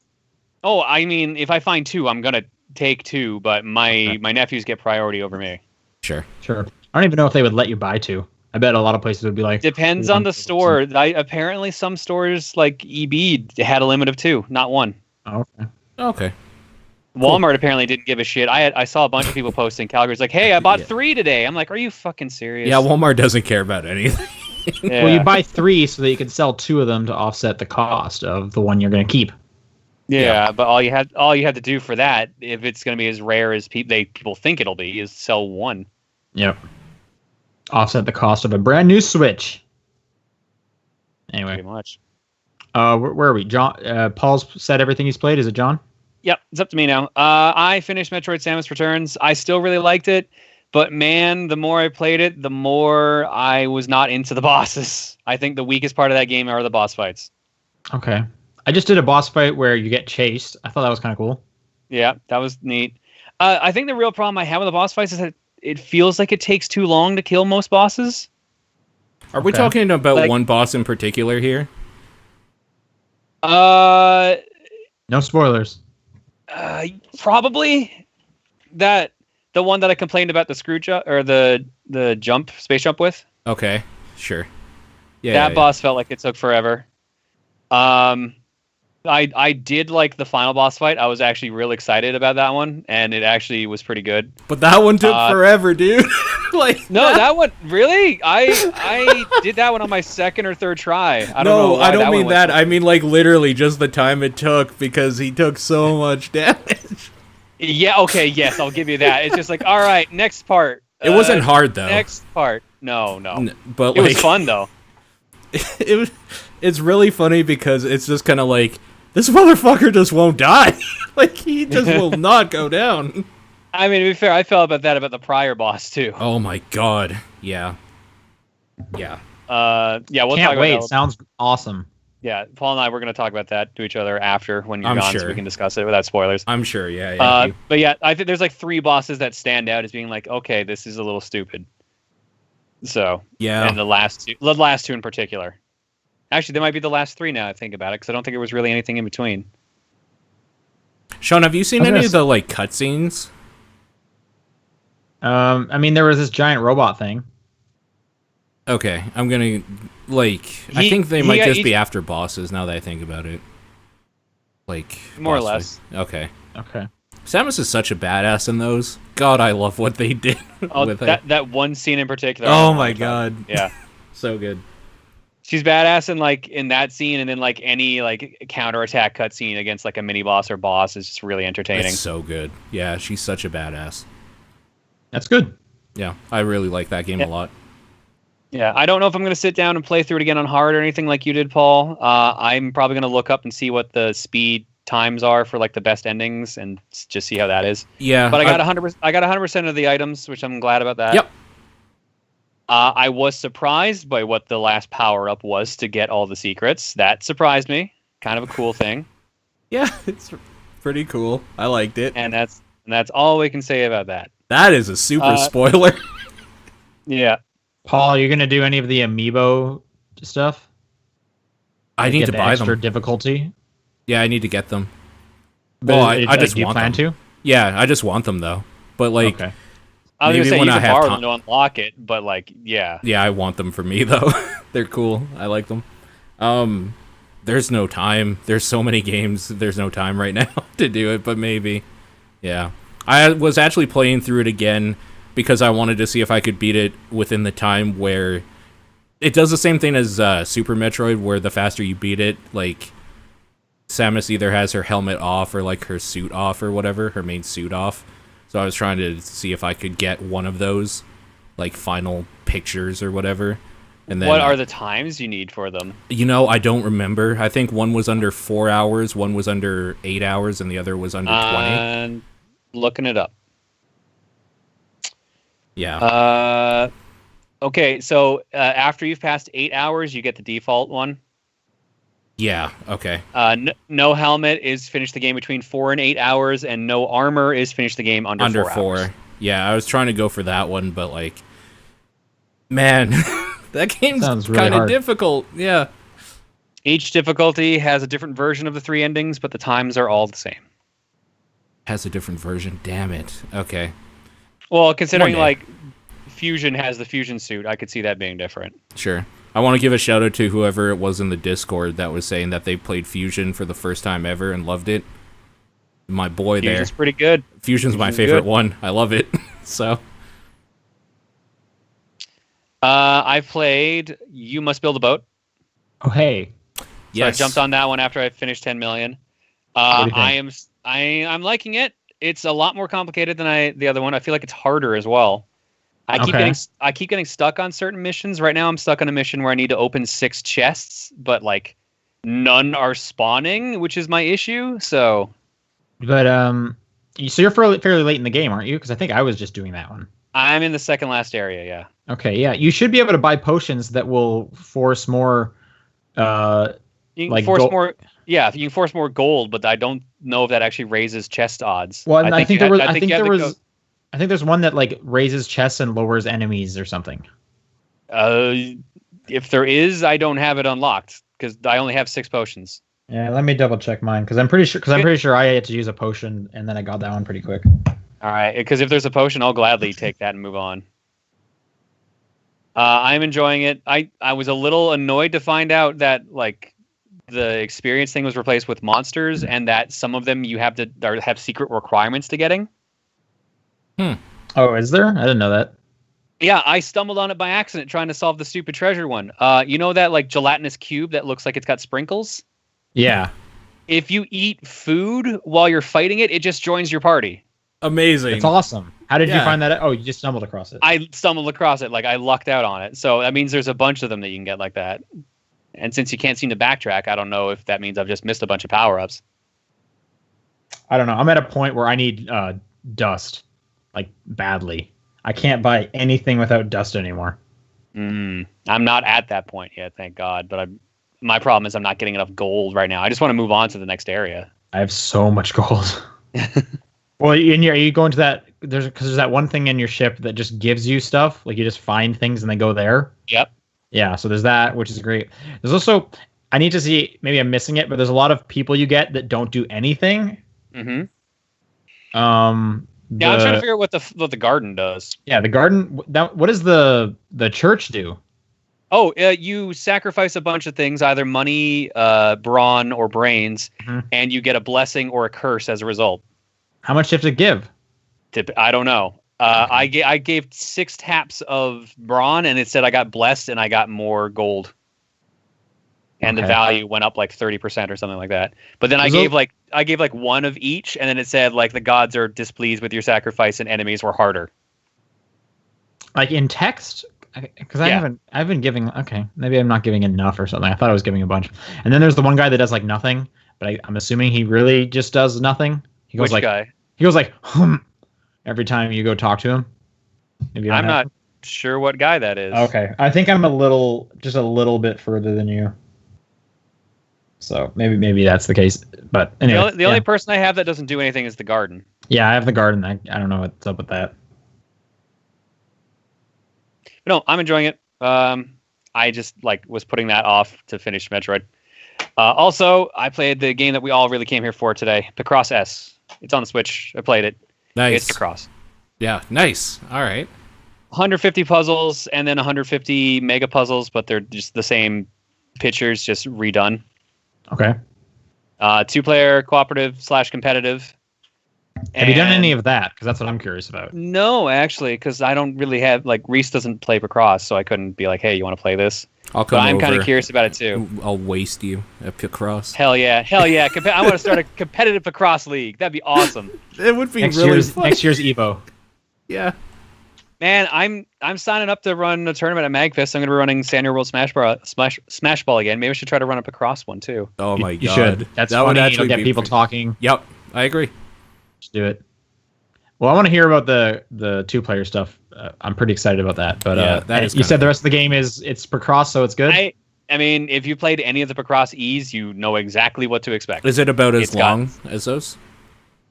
Oh, I mean, if I find 2, I'm gonna take 2, but my nephews get priority over me. Sure. Sure. I don't even know if they would let you buy 2. I bet a lot of places would be like. Depends on the store. Apparently, some stores like EB had a limit of 2, not 1. Oh, okay. Okay. Walmart apparently didn't give a shit. I saw a bunch of people posting Calgary's like, "Hey, I bought Yeah. 3 today." I'm like, "Are you fucking serious?" Yeah, Walmart doesn't care about anything. Yeah. Well, you buy 3 so that you can sell 2 of them to offset the cost of the one you're going to keep. Yeah, but all you had to do for that, if it's going to be as rare as people think it'll be, is sell one. Yep. Offset the cost of a brand new Switch. Anyway, Pretty much. where are we? John. Paul's said everything he's played. Is it John? Yep, it's up to me now. I finished Metroid: Samus Returns. I still really liked it, but man, the more I played it, the more I was not into the bosses. I think the weakest part of that game are the boss fights. Okay. I just did a boss fight where you get chased. I thought that was kind of cool. Yeah, that was neat. I think the real problem I have with the boss fights is that it feels like it takes too long to kill most bosses. Are we talking about one boss in particular here? No spoilers. Probably the one that I complained about the screw jump or the space jump with. Okay, sure. Yeah, that boss felt like it took forever. I did like the final boss fight. I was actually real excited about that one, and it actually was pretty good. But that one took forever, dude. That one really. I did that one on my second or third try. I don't mean that. I mean like literally just the time it took because he took so much damage. Yeah. Okay. Yes, I'll give you that. It's just like, all right, next part. It wasn't hard though. Next part. No. But it was fun though. It's really funny because it's just kind of like, this motherfucker just won't die. Like, he just will not go down. I mean, to be fair, I felt about the prior boss, too. Oh, my God. Yeah. Yeah, we'll Can't talk wait. about that. Sounds awesome. Yeah, Paul and I, we're going to talk about that to each other after when you're gone, sure. so we can discuss it without spoilers. I'm sure, yeah. But yeah, I think there's like 3 bosses that stand out as being like, okay, this is a little stupid. So, yeah. And the last two in particular. Actually, they might be the last 3 now I think about it, because I don't think there was really anything in between. Sean, have you seen any of the like cutscenes? I mean, there was this giant robot thing. Okay, I'm gonna I think they might just be after bosses now that I think about it. Like more or less. Okay. Okay. Samus is such a badass in those. God, I love what they did with her. That one scene in particular. Oh my God. Yeah. So good. She's badass in that scene, and then like any like counterattack cutscene against like a mini boss or boss is just really entertaining. It's so good. Yeah, she's such a badass. That's good. Yeah, I really like that game a lot. Yeah, I don't know if I'm going to sit down and play through it again on hard or anything like you did, Paul. I'm probably going to look up and see what the speed times are for like the best endings and just see how that is. Yeah, but I got 100%. I got 100% of the items, which I'm glad about that. Yep. I was surprised by what the last power up was to get all the secrets. That surprised me. Kind of a cool thing. Yeah, it's pretty cool. I liked it. And that's all we can say about that. That is a super spoiler. Yeah. Paul, you're gonna do any of the amiibo stuff? I need to buy extra them. Difficulty. Yeah, I need to get them. But I just do you want plan them. to? Yeah, I just want them though. But like, okay. I was maybe gonna say when you I can have borrow time. them to unlock it, but like, yeah. Yeah, I want them for me though. They're cool. I like them. There's no time. There's so many games. There's no time right now to do it. But maybe. Yeah, I was actually playing through it again because I wanted to see if I could beat it within the time where it does the same thing as Super Metroid, where the faster you beat it, like Samus either has her helmet off or like her suit off or whatever, her main suit off. So I was trying to see if I could get one of those, like final pictures or whatever. And then, what are the times you need for them? You know, I don't remember. I think one was under 4 hours, one was under 8 hours, and the other was under 20. Looking it up. Yeah. Okay, so after you've passed 8 hours, you get the default one. Yeah, okay. No helmet is finish the game between 4 and 8 hours, and no armor is finish the game under 4 hours. Yeah, I was trying to go for that one, but like, man, that game's really kind of hard. difficult. Yeah. Each difficulty has a different version of the 3 endings, but the times are all the same. Has a different version. Damn it. Okay. Well, considering like Fusion has the fusion suit, I could see that being different. Sure. I want to give a shout out to whoever it was in the Discord that was saying that they played Fusion for the first time ever and loved it. My boy there. Fusion's pretty good. Fusion's my favorite one. I love it. So. I played You Must Build a Boat. Oh, hey. So I jumped on that one after I finished 10 million. What do you think? I'm liking it. It's a lot more complicated than the other one. I feel like it's harder as well. I keep getting stuck on certain missions. Right now I'm stuck on a mission where I need to open 6 chests, but like none are spawning, which is my issue. So But so you're fairly late in the game, aren't you? Because I think I was just doing that one. I'm in the second last area, yeah. Okay, yeah. You should be able to buy potions that will force more You can like force gold. more. Yeah, you can force more gold, but I don't know if that actually raises chest odds. Well, I think there was. I think you have there to was. I think there's one that like raises chests and lowers enemies or something. If there is, I don't have it unlocked because I only have 6 potions. Yeah, let me double check mine because I'm pretty sure I had to use a potion and then I got that one pretty quick. All right, because if there's a potion, I'll gladly take that and move on. I'm enjoying it. I was a little annoyed to find out that like the experience thing was replaced with monsters, and that some of them you have to have secret requirements to getting. Oh, is there? I didn't know that. Yeah, I stumbled on it by accident trying to solve the stupid treasure one. You know that like gelatinous cube that looks like it's got sprinkles? Yeah. If you eat food while you're fighting it, it just joins your party. Amazing. It's awesome. How did you find that? Oh, you just stumbled across it. I stumbled across it, like I lucked out on it. So that means there's a bunch of them that you can get like that. And since you can't seem to backtrack, I don't know if that means I've just missed a bunch of power-ups. I don't know. I'm at a point where I need dust, like badly. I can't buy anything without dust anymore. I'm not at that point yet, thank God. But my problem is I'm not getting enough gold right now. I just want to move on to the next area. I have so much gold. Well, are you going to that? Because there's that one thing in your ship that just gives you stuff. Like you just find things and they go there. Yep. Yeah, so there's that, which is great. There's also, I need to see, maybe I'm missing it, but there's a lot of people you get that don't do anything. Mm-hmm. Yeah, I'm trying to figure out what the garden does. Yeah, the garden. What does the church do? Oh, you sacrifice a bunch of things, either money, brawn, or brains, and you get a blessing or a curse as a result. How much do you have to give? I don't know. I gave 6 taps of brawn, and it said I got blessed and I got more gold, and the value went up like 30% or something like that. But then I gave like 1 of each, and then it said like the gods are displeased with your sacrifice and enemies were harder. Like in text, because I've been giving. Okay, maybe I'm not giving enough or something. I thought I was giving a bunch. And then there's the one guy that does like nothing, but I'm assuming he really just does nothing. He goes Which guy? He goes like every time you go talk to him. I'm not sure what guy that is. Okay, I think I'm just a little bit further than you. So maybe that's the case. But anyway, the only person I have that doesn't do anything is the garden. Yeah, I have the garden. I don't know what's up with that. But no, I'm enjoying it. I just was putting that off to finish Metroid. Also, I played the game that we all really came here for today, Picross S. It's on the Switch. I played it. Nice. It's Picross. Yeah, nice. All right. 150 puzzles and then 150 mega puzzles, but they're just the same pictures, just redone. Okay. 2-player cooperative / competitive. Have you done any of that? Because that's what I'm curious about. No, actually, because I don't really have Reese doesn't play Picross, so I couldn't be like, hey, you want to play this? I'll come over. I'm kind of curious about it too. I'll waste you at Picross. Hell yeah. I want to start a competitive Picross league. That'd be awesome. It would be really fun. Next year's Evo. Yeah. Man, I'm signing up to run a tournament at MagFest. I'm going to be running Sanrio World Smash Ball again. Maybe I should try to run a Picross one too. Oh my god. You should. That's that funny. would actually It'll get people talking. Yep, I agree. Just do it. Well, I want to hear about the 2-player stuff. I'm pretty excited about that. But yeah, that is you said the rest of the game it's Picross, so it's good. I mean, if you played any of the Picross E's, you know exactly what to expect. Is it about as long as those?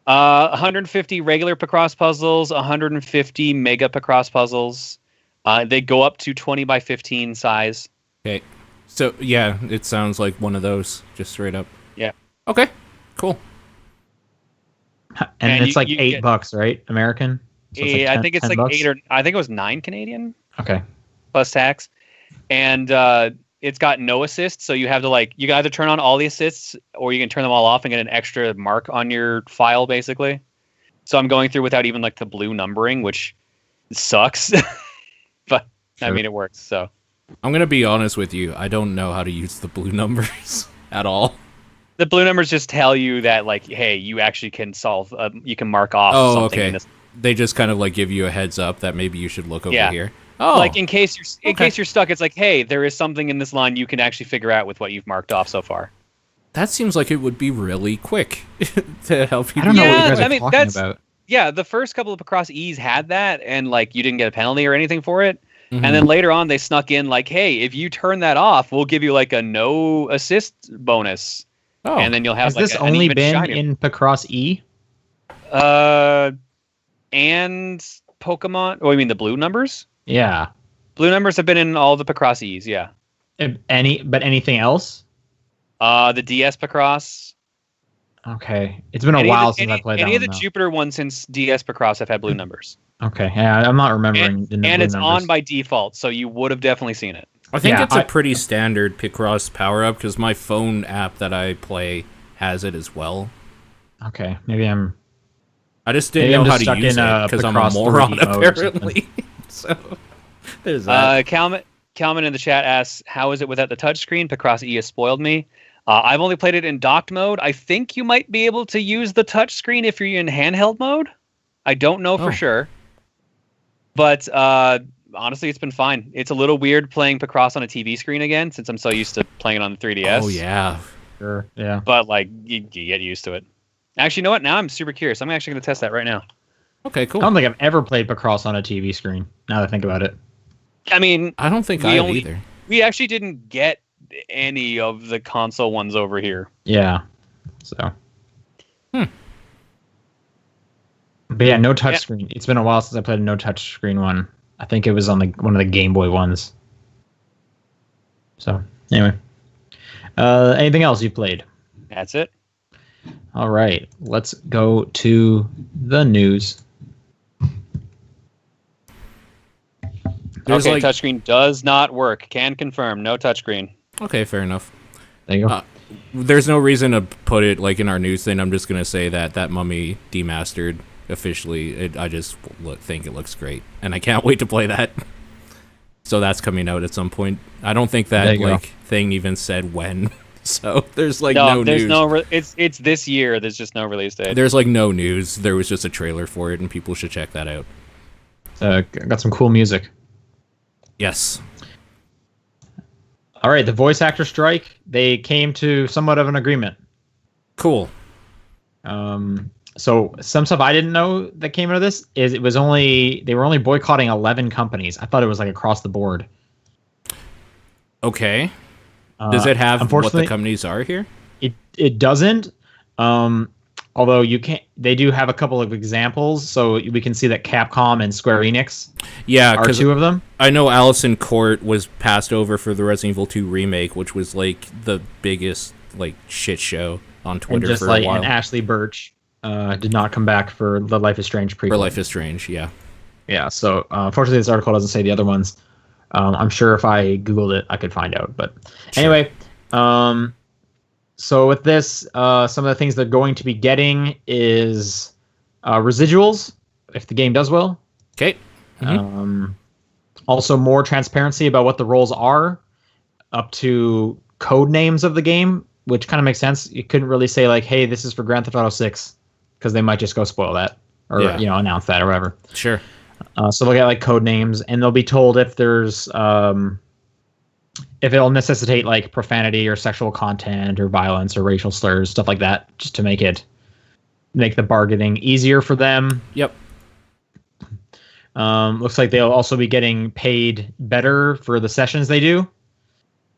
150 regular Picross puzzles, 150 mega Picross puzzles. They go up to 20 by 15 size. Okay. So, yeah, it sounds like one of those, just straight up. Yeah. Okay, cool. And it's like $8, right? American? So yeah, like I think it's like $10? I think it was 9 Canadian. Okay. Plus tax. And it's got no assists, so you have to you can either turn on all the assists or you can turn them all off and get an extra mark on your file, basically. So I'm going through without even the blue numbering, which sucks. But sure. I mean, it works. So I'm gonna be honest with you. I don't know how to use the blue numbers at all. The blue numbers just tell you that, like, hey, you actually can solve. You can mark off Oh, something okay. in this. They just kind of like give you a heads up that maybe you should look over Yeah. here. Oh, Like in case you're stuck, it's like, hey, there is something in this line you can actually figure out with what you've marked off so far. that seems like it would be really quick to help you. I don't know what you Yeah, guys are I mean, talking that's- about. Yeah, the first couple of Picross E's had that, and like you didn't get a penalty or anything for it. Mhm. And then later on, they snuck in like, hey, if you turn that off, we'll give you like a no assist bonus, Oh, and then you'll have Has like this an only even been shinier. in Picross E? And Pokemon. Oh, you mean the blue numbers? Yeah. Blue numbers have been in all the Picross E's, yeah. But anything else? The DS Picross. Okay. It's been a Any while of the, since I played any that of the one, though. Jupiter ones since DS Picross have had blue numbers. Okay. Yeah, I'm not remembering the And blue it's numbers. on by default, so you would have definitely seen it. I think Yeah, it's a pretty standard Picross power up because my phone app that I play has it as well. Okay. Maybe I'm... I just didn't Maybe I'm know how just to stuck use in, it because I'm a Picross moron 3D mode or apparently. So there's that. Calman in the chat asks, how is it without the touchscreen? Picross E has spoiled me. I've only played it in docked mode. I think you might be able to use the touchscreen if you're in handheld mode. I don't know for sure. But honestly, it's been fine. It's a little weird playing Picross on a TV screen again since I'm so used to playing it on the 3DS. Oh yeah. Sure. Yeah. But like, you get used to it. Actually, you know what? Now I'm super curious. I'm actually going to test that right now. Okay, cool. I don't think I've ever played Picross on a TV screen, now that I think about it. I mean, I don't think I have either. we actually didn't get any of the console ones over here. Yeah. So. But yeah, no touchscreen. It's been a while since I played a no touchscreen one. I think it was on one of the Game Boy ones. So, anyway. Anything else you played? That's it. All right. Let's go to the news. There's Okay, like- touchscreen does not work. Can confirm. No touchscreen. Okay, fair enough. There you go. There's no reason to put it like in our news thing. I'm just gonna say that Mummy demastered officially. I just think it looks great, and I can't wait to play that. So that's coming out at some point. I don't think There that you go. thing even said when. So there's like No, no there's news. it's this year. There's just no release date. There's like no news. There was just a trailer for it, and people should check that out. Got some cool music. Yes. All right, the voice actor strike. They came to somewhat of an agreement. Cool. So some stuff I didn't know that came out of this is they were only boycotting 11 companies. I thought it was like across the board. Okay. Does it have what unfortunately, the companies are here? It doesn't. Although they do have a couple of examples, so we can see that Capcom and Square Enix Yeah, are because two of them. I know Allison Court was passed over for the Resident Evil 2 remake, which was like the biggest like shit show on And Twitter just for like a while. and Ashley Birch did not come back for the Life is Strange prequel. For Life is Strange, yeah. Yeah, so unfortunately this article doesn't say the other ones. I'm sure if I Googled it, I could find out. But anyway, so with this, some of the things they're going to be getting is residuals, if the game does well. Okay. Also more transparency about what the roles are, up to code names of the game, which kind of makes sense. You couldn't really say like, hey, this is for Grand Theft Auto 6, because they might just go spoil that, or announce that or whatever. Sure. So they'll get like code names, and they'll be told if there's if it'll necessitate like profanity or sexual content or violence or racial slurs, stuff like that, just to make the bargaining easier for them. Yep. Looks like they'll also be getting paid better for the sessions they do.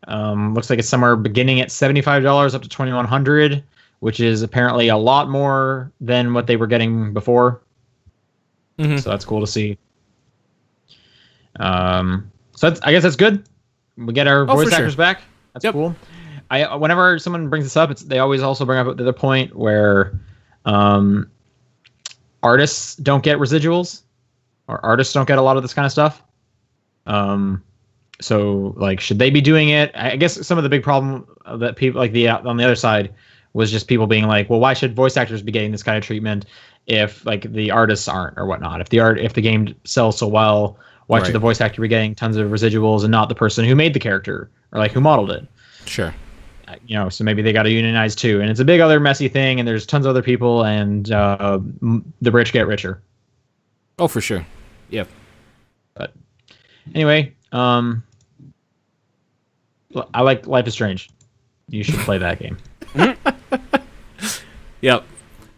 Looks like it's somewhere beginning at $75 up to $2,100, which is apparently a lot more than what they were getting before. Mm-hmm. So that's cool to see. So I guess that's good. We get our voice actors back. That's cool. Whenever someone brings this up, they always also bring up the other point where artists don't get residuals, or artists don't get a lot of this kind of stuff. So like, should they be doing it? I guess some of the big problem that people like on the other side was just people being like, well, why should voice actors be getting this kind of treatment if like the artists aren't or whatnot? If the game sells so well, why should the voice actor be getting tons of residuals and not the person who made the character or like who modeled it? Sure. So maybe they got to unionize too, and it's a big other messy thing, and there's tons of other people, and the rich get richer. Oh, for sure. Yep. But anyway, I like Life is Strange. You should play that game. Yep.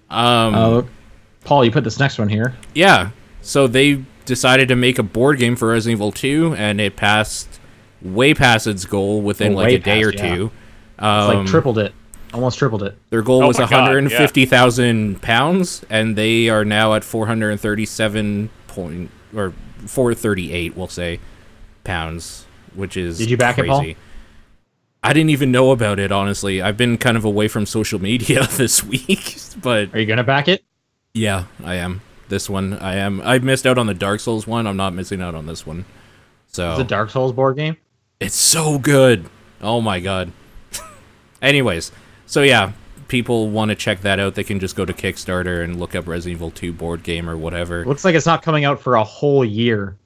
Paul, you put this next one here. Yeah. So they decided to make a board game for Resident Evil 2, and it passed way past its goal within like a day or two. It's like tripled it. Almost tripled it. Their goal was 150,000 pounds, and they are now at 438, we'll say, pounds, which is Did you back crazy. it, Paul? I didn't even know about it, honestly. I've been kind of away from social media this week, but... Are you going to back it? Yeah, I am. This one, I am. I missed out on the Dark Souls one. I'm not missing out on this one. So it's a Dark Souls board game? It's so good. Oh my god. Anyways, so yeah, people want to check that out. They can just go to Kickstarter and look up Resident Evil 2 board game or whatever. Looks like it's not coming out for a whole year.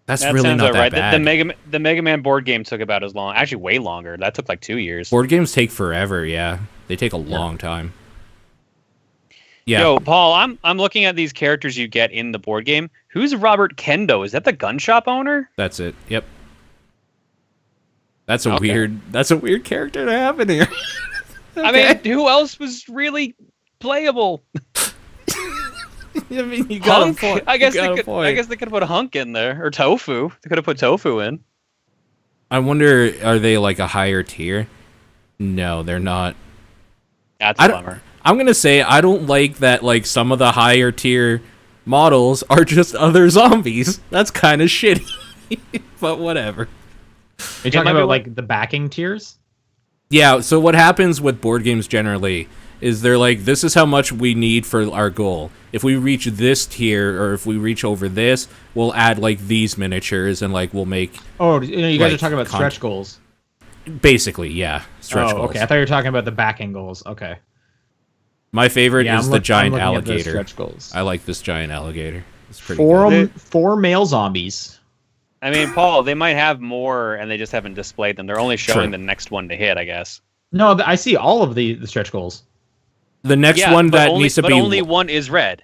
That's really not that bad. The Mega Man board game took about as long. Actually, way longer. That took like 2 years. Board games take forever, yeah. They take a long time. Yeah. Yo, Paul, I'm looking at these characters you get in the board game. Who's Robert Kendo? Is that the gun shop owner? That's it. Yep. That's a weird character to have in here. Okay. I mean, who else was really playable? I mean, you got a point. I guess they could have put Hunk in there, or Tofu. They could have put Tofu in. I wonder, are they like a higher tier? No, they're not. That's a bummer. I'm gonna say I don't like that. Like some of the higher tier models are just other zombies. That's kind of shitty. But whatever. Are you talking about like the backing tiers? Yeah. So what happens with board games generally is they're like, this is how much we need for our goal. If we reach this tier, or if we reach over this, we'll add like these miniatures, and like we'll make. Oh, you guys are talking about stretch goals. Basically, yeah, stretch goals. Okay, I thought you were talking about the backing goals. Okay. My favorite is the giant alligator. Stretch goals. I like this giant alligator. It's pretty good. Four male zombies. I mean, Paul, they might have more, and they just haven't displayed them. They're only showing the next one to hit, I guess. No, I see all of the stretch goals. The next one that needs to be... But only one is red.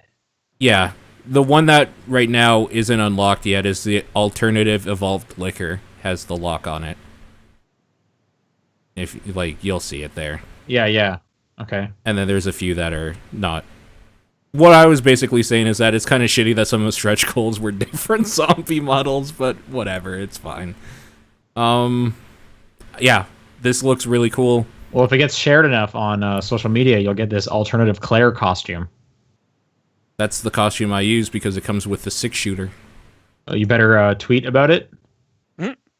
Yeah. The one that right now isn't unlocked yet is the alternative evolved liquor. Has the lock on it. If you'll see it there. Yeah. Okay. And then there's a few that are not. What I was basically saying is that it's kind of shitty that some of the stretch goals were different zombie models, but whatever, it's fine. Yeah, this looks really cool. Well, if it gets shared enough on social media, you'll get this alternative Claire costume. That's the costume I use because it comes with the 6-shooter. Oh, you better tweet about it.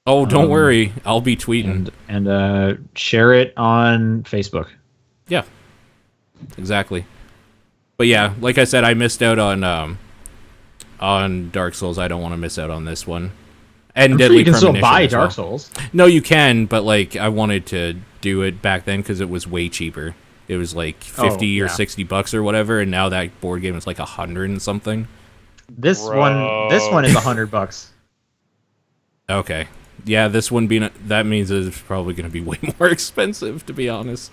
Oh, don't worry. I'll be tweeting. And share it on Facebook. Yeah, exactly. But yeah, like I said, I missed out on Dark Souls. I don't want to miss out on this one. And I'm Deadly sure you can still Premonition buy as well. Dark Souls. No, you can, but like I wanted to do it back then because it was way cheaper. It was like 50 or $60 or whatever, and now that board game is like 100 and something. This one is $100. Okay. Yeah, this one being that means it's probably going to be way more expensive, to be honest.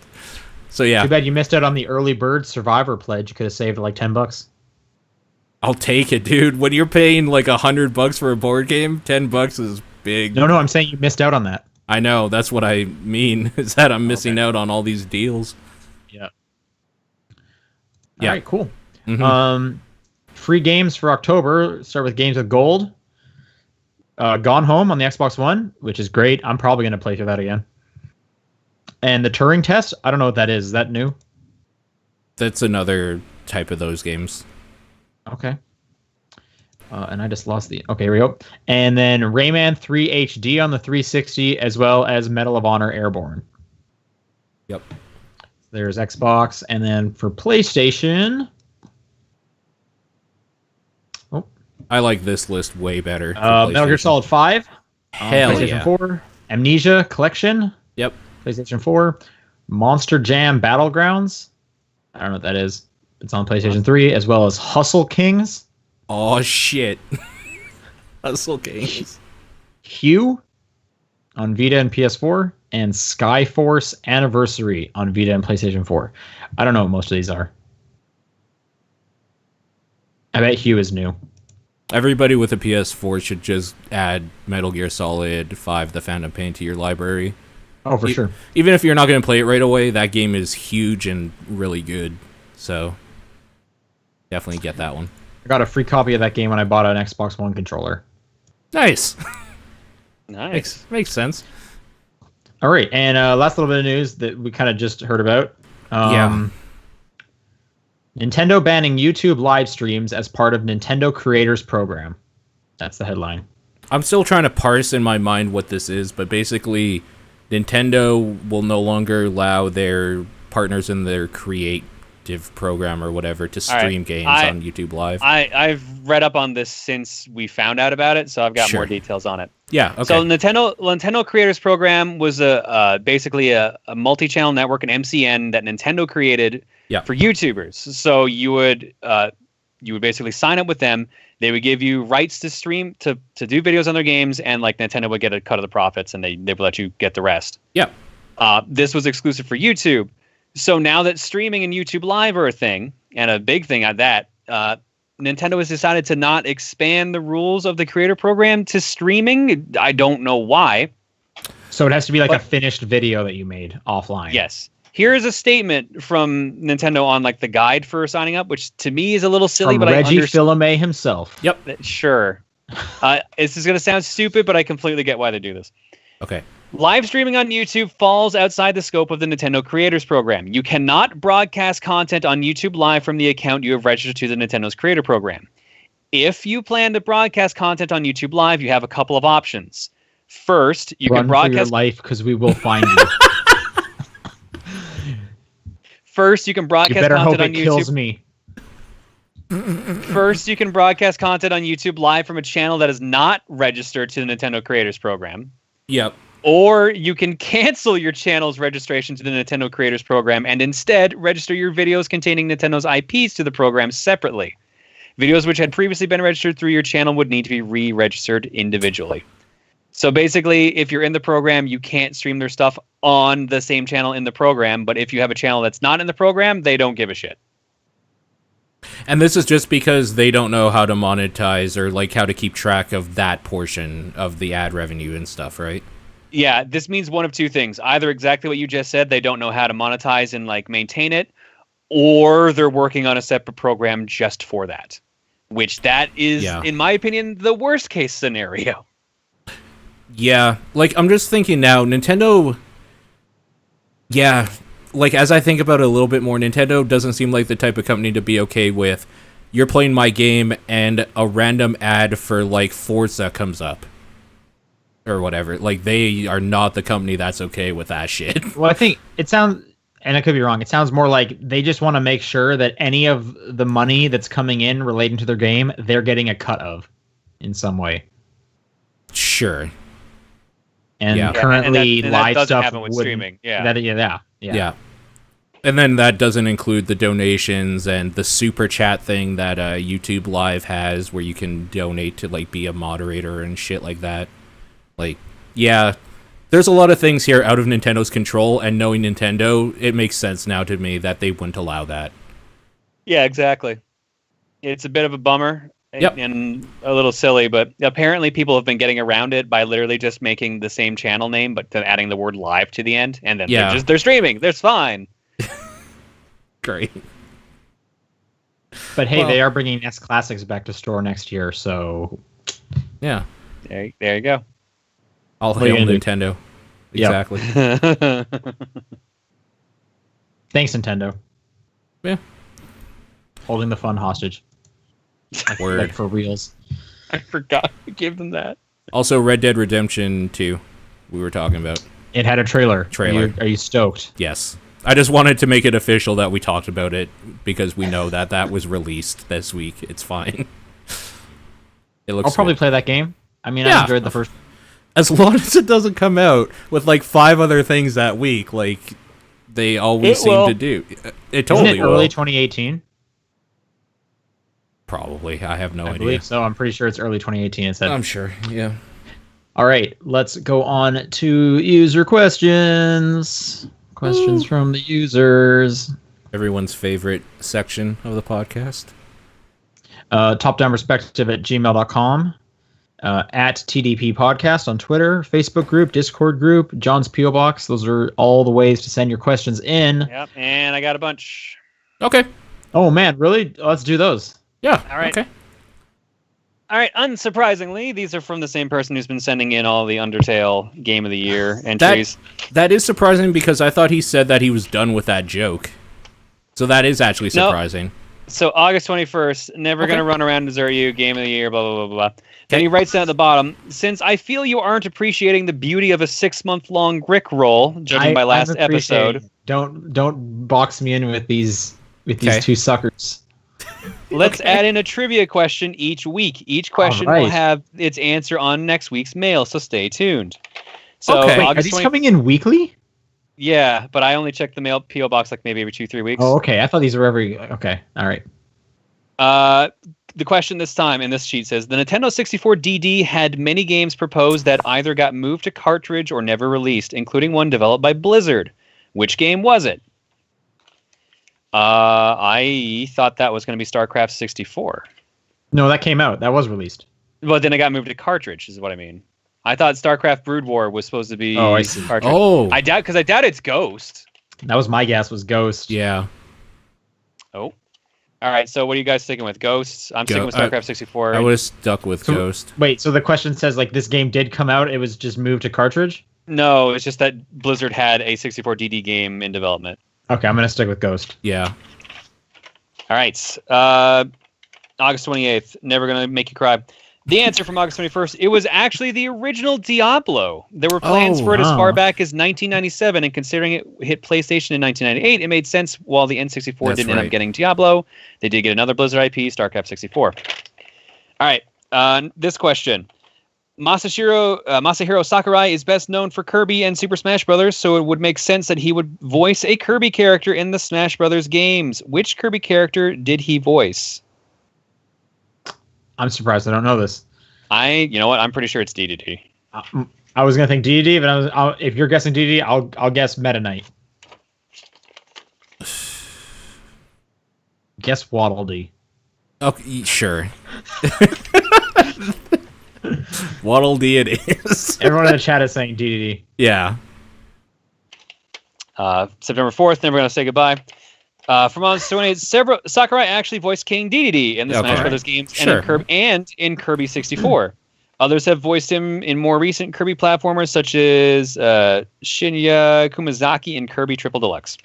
So yeah. Too bad you missed out on the early bird survivor pledge. You could have saved like $10. I'll take it, dude. When you're paying like $100 for a board game, $10 is big. No, I'm saying you missed out on that. I know. That's what I mean. Is that I'm missing out on all these deals. Yeah. Yeah. All right. Cool. Mm-hmm. Free games for October. Start with games with gold. Gone Home on the Xbox One, which is great. I'm probably going to play through that again. And the Turing Test, I don't know what that is. Is that new? That's another type of those games. Okay. And I just lost the... Okay, here we go. And then Rayman 3 HD on the 360, as well as Medal of Honor Airborne. Yep. There's Xbox. And then for PlayStation... I like this list way better. Metal Gear Solid 5. Hell PlayStation yeah. 4. Amnesia Collection. Yep. PlayStation 4. Monster Jam Battlegrounds. I don't know what that is. It's on PlayStation 3, as well as Hustle Kings. Oh, shit. Hustle Kings. Hue on Vita and PS4. and Skyforce Anniversary on Vita and PlayStation 4. I don't know what most of these are. I bet Hugh is new. Everybody with a PS4 should just add Metal Gear Solid 5: The Phantom Pain to your library. Oh, for sure. Even if you're not going to play it right away, that game is huge and really good. So, definitely get that one. I got a free copy of that game when I bought an Xbox One controller. Nice. Nice. Makes sense. All right, and last little bit of news that we kind of just heard about. Nintendo banning YouTube live streams as part of Nintendo Creators Program. That's the headline. I'm still trying to parse in my mind what this is, but basically, Nintendo will no longer allow their partners in their creative program or whatever to stream games on YouTube Live. I've read up on this since we found out about it, so I've got more details on it. Yeah, okay. So Nintendo Creators Program was basically a multi-channel network, an MCN that Nintendo created for YouTubers. So you would basically sign up with them. They would give you rights to stream to do videos on their games, and like Nintendo would get a cut of the profits, and they would let you get the rest. Yeah. This was exclusive for YouTube. So now that streaming and YouTube Live are a thing, and a big thing at that, Nintendo has decided to not expand the rules of the creator program to streaming. I don't know why. So it has to be like a finished video that you made offline. Yes. Here is a statement from Nintendo on like the guide for signing up, which to me is a little silly, but Reggie I understand. Fils-Aimé himself. Yep. Sure. This is going to sound stupid, but I completely get why they do this. Okay. Live streaming on YouTube falls outside the scope of the Nintendo Creators Program. You cannot broadcast content on YouTube Live from the account you have registered to the Nintendo's Creator Program. If you plan to broadcast content on YouTube Live, you have a couple of options. First, you can broadcast for your life because we will find you. First, you can broadcast you better content hope on it YouTube. Kills me. First, you can broadcast content on YouTube Live from a channel that is not registered to the Nintendo Creators Program. Yep. Or you can cancel your channel's registration to the Nintendo Creators Program and instead register your videos containing Nintendo's IPs to the program separately. Videos which had previously been registered through your channel would need to be re-registered individually. So basically, if you're in the program, you can't stream their stuff on the same channel in the program, but if you have a channel that's not in the program, they don't give a shit. And this is just because they don't know how to monetize or like how to keep track of that portion of the ad revenue and stuff, right? Yeah, this means one of two things. Either exactly what you just said, they don't know how to monetize and like maintain it, or they're working on a separate program just for that. Which that is, in my opinion, the worst case scenario. Yeah, like I'm just thinking now, Nintendo, like as I think about it a little bit more, Nintendo doesn't seem like the type of company to be okay with you're playing my game and a random ad for like Forza comes up. Or whatever. Like, they are not the company that's okay with that shit. Well, I think it sounds, and I could be wrong, it sounds more like they just want to make sure that any of the money that's coming in relating to their game, they're getting a cut of in some way. Sure. And currently, and live doesn't stuff happen with streaming. Yeah. And then that doesn't include the donations and the super chat thing that YouTube Live has where you can donate to, like, be a moderator and shit like that. Like, yeah, there's a lot of things here out of Nintendo's control, and knowing Nintendo, it makes sense now to me that they wouldn't allow that. Yeah, exactly. It's a bit of a bummer and a little silly, but apparently people have been getting around it by literally just making the same channel name, but then adding the word live to the end, and then they're streaming. They're fine. Great. But hey, they are bringing SNES Classics back to store next year, so... Yeah. There you go. I'll hail Nintendo. Exactly. Thanks, Nintendo. Yeah. Holding the fun hostage. Word. Like for reals. I forgot to give them that. Also, Red Dead Redemption 2, we were talking about. It had a trailer. Are you stoked? Yes. I just wanted to make it official that we talked about it because we know that was released this week. It's fine. It looks I'll probably good. play that game. I mean, I enjoyed the first... As long as it doesn't come out with like 5 other things that week, like they always seem to do. It totally Isn't it early 2018? Probably. I have no idea. I believe so. I'm pretty sure it's early 2018. It said. I'm sure. Yeah. All right, let's go on to user questions. Questions from the users. Everyone's favorite section of the podcast. Topdownperspective@gmail.com. At TDP Podcast on Twitter, Facebook group, Discord group, John's P.O. Box. Those are all the ways to send your questions in. Yep, and I got a bunch. Okay. Oh, man, really? Let's do those. Yeah. All right. Okay. All right, unsurprisingly, these are from the same person who's been sending in all the Undertale Game of the Year entries. That is surprising because I thought he said that he was done with that joke. So that is actually surprising. So August 21st, never going to run around and desert you, Game of the Year, blah, blah, blah, blah. Then he writes down at the bottom, since I feel you aren't appreciating the beauty of a 6-month-long Rickroll, judging by last episode. Don't box me in with these two suckers. Let's add in a trivia question each week. Each question will have its answer on next week's mail, so stay tuned. So Wait, are these coming in weekly? Yeah, but I only check the mail P.O. box like maybe every 2-3 weeks. Oh, okay. I thought these were every... Okay, all right. The question this time in this sheet says, the Nintendo 64 DD had many games proposed that either got moved to cartridge or never released, including one developed by Blizzard. Which game was it? I thought that was going to be StarCraft 64. No, that came out. That was released. But then it got moved to cartridge, is what I mean. I thought StarCraft Brood War was supposed to be cartridge. Oh. I doubt it's Ghost. That was my guess, was Ghost. Yeah. Oh. All right, so what are you guys sticking with? Ghosts? I'm sticking with StarCraft 64. I would have stuck with Ghost. Wait, so the question says, like, this game did come out, it was just moved to cartridge? No, it's just that Blizzard had a 64 DD game in development. Okay, I'm going to stick with Ghost. Yeah. All right. August 28th, never going to make you cry. The answer from August 21st, it was actually the original Diablo. There were plans for it as far back as 1997, and considering it hit PlayStation in 1998, it made sense while the N64 didn't end up getting Diablo. They did get another Blizzard IP, StarCraft 64. All right, this question. Masahiro Sakurai is best known for Kirby and Super Smash Bros., so it would make sense that he would voice a Kirby character in the Smash Bros. Games. Which Kirby character did he voice? I'm surprised I don't know this. You know what? I'm pretty sure it's DDD. I was gonna think DDD, but if you're guessing DDD, I'll guess Meta Knight. Guess Waddle Dee. Okay, sure. Waddle Dee it is. Everyone in the chat is saying DDD. Yeah. September 4th, never going to say goodbye. From August 28th, Sakurai actually voiced King Dedede in the Smash Brothers games and in Kirby 64. Others have voiced him in more recent Kirby platformers such as Shinya Kumazaki and Kirby Triple Deluxe.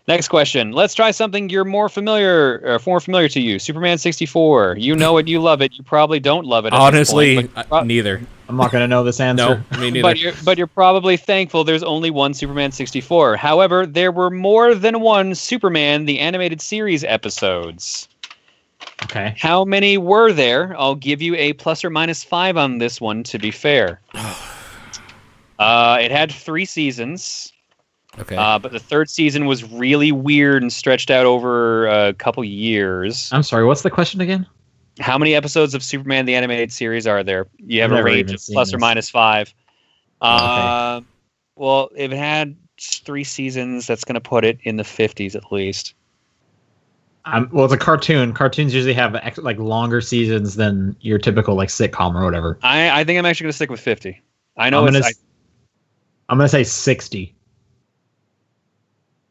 Next question. Let's try something more familiar to you. Superman 64. You know it, you love it. You probably don't love it. Honestly, neither. I'm not going to know this answer. No, me neither. But you're probably thankful there's only one Superman 64. However, there were more than one Superman the Animated Series episodes. Okay. How many were there? I'll give you a plus or minus 5 on this one to be fair. It had 3 seasons. Okay. But the 3rd season was really weird and stretched out over a couple years. I'm sorry, what's the question again? How many episodes of Superman the Animated Series are there? You have a range of plus or minus 5. Okay. Well, if it had 3 seasons, that's going to put it in the 50s at least. Well, it's a cartoon. Cartoons usually have like longer seasons than your typical like sitcom or whatever. I think I'm actually going to stick with 50. I know I'm going to say 60.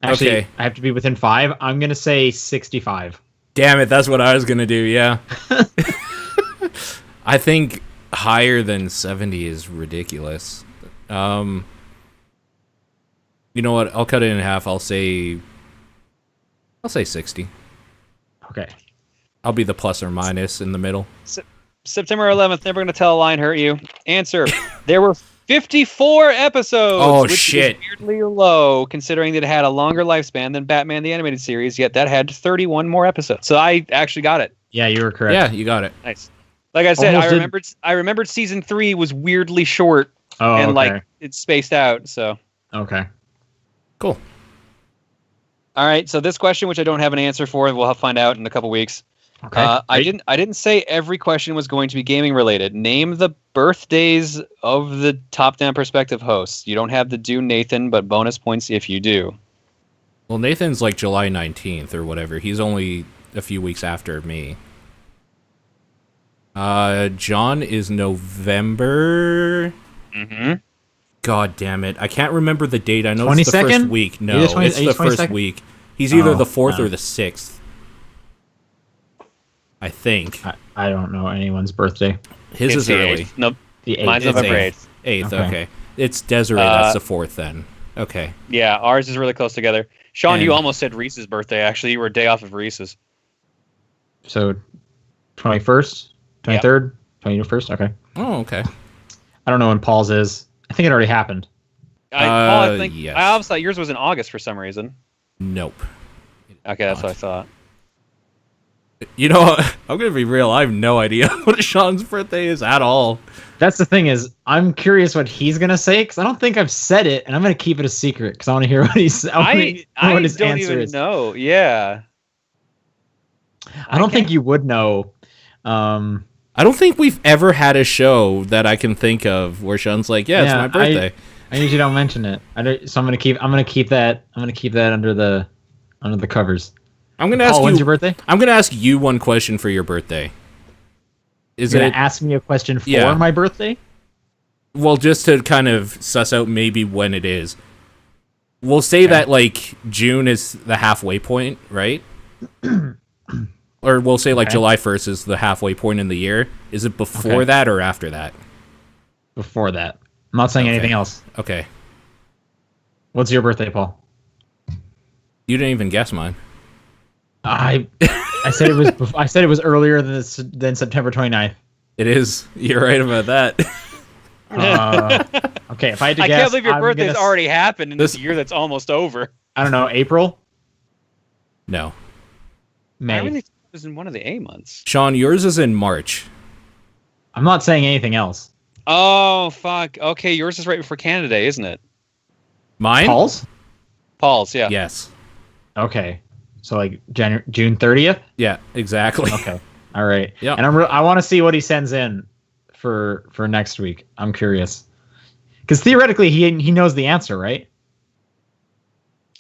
Actually, okay. I have to be within 5. I'm going to say 65. Damn it, that's what I was going to do, yeah. I think higher than 70 is ridiculous. You know what? I'll cut it in half. I'll say 60. Okay. I'll be the plus or minus in the middle. September 11th, never going to tell a lie and hurt you. Answer. There were 54 episodes, which is weirdly low, considering that it had a longer lifespan than Batman the Animated Series, yet that had 31 more episodes. So I actually got it. Yeah, you were correct. Yeah, you got it. Nice. Like I said, I remembered season 3 was weirdly short like it's spaced out, so. Okay. Cool. All right, so this question, which I don't have an answer for, we'll find out in a couple weeks. Okay. I didn't say every question was going to be gaming related. Name the birthdays of the top-down perspective hosts. You don't have to do Nathan, but bonus points if you do. Well, Nathan's like July 19th or whatever. He's only a few weeks after me. John is November. Mm-hmm. God damn it. I can't remember the date. I know it's the 22nd? first week. No, It is it's the first 22nd? week. He's either the 4th no. or the 6th. I think. I don't know anyone's birthday. His It's is the early. 8th. Nope. The 8th. Mine's It's November 8th. 8th. 8th, Okay. okay. It's Desiree, that's the 4th then. Okay. Yeah, ours is really close together. Sean, you And- almost said Reese's birthday, actually. You were a day off of Reese's. So 21st, 23rd, 21st. Okay. Oh, okay. I don't know when Paul's is. I think it already happened. Paul, I think yes. I always thought yours was in August for some reason. Nope. Okay, that's what I thought. You know what? I'm going to be real. I have no idea what Sean's birthday is at all. That's the thing is, I'm curious what he's gonna say because I don't think I've said it, and I'm gonna keep it a secret because I want to hear what he's. I what his don't answer even is. know. Yeah. I don't think you would know. I don't think we've ever had a show that I can think of where Sean's like, yeah, it's my birthday. I usually don't mention it. So I'm gonna keep that under the covers. I'm going to ask Paul, you. when's your birthday? I'm going to ask you one question for your birthday. Is You're it gonna ask me a question for Yeah. my birthday? well just to kind of suss out maybe when it is? We'll say that like June is the halfway point, right? Or we'll say like Okay. July 1st is the halfway point in the year. Is it before Okay. that or after that? Before that, I'm not saying Okay. anything else. Okay. What's your birthday, Paul? You didn't even guess mine. I said it was. I said it was earlier than September 29th. It is. You're right about that. Okay, if I had to I guess, can't believe your I'm birthday's gonna already happened in this This- year that's almost over. I don't know, April, No. May. I really thought it was in one of the A months. Sean, yours is in March. I'm not saying anything else. Oh, fuck. Okay, yours is right before Canada Day, isn't it? Mine? Paul's? Paul's, yeah. Yes. Okay, so like June 30th. Yeah, exactly. Okay, all right. Yeah. And I want to see what he sends in for next week. I'm curious because theoretically he knows the answer, right?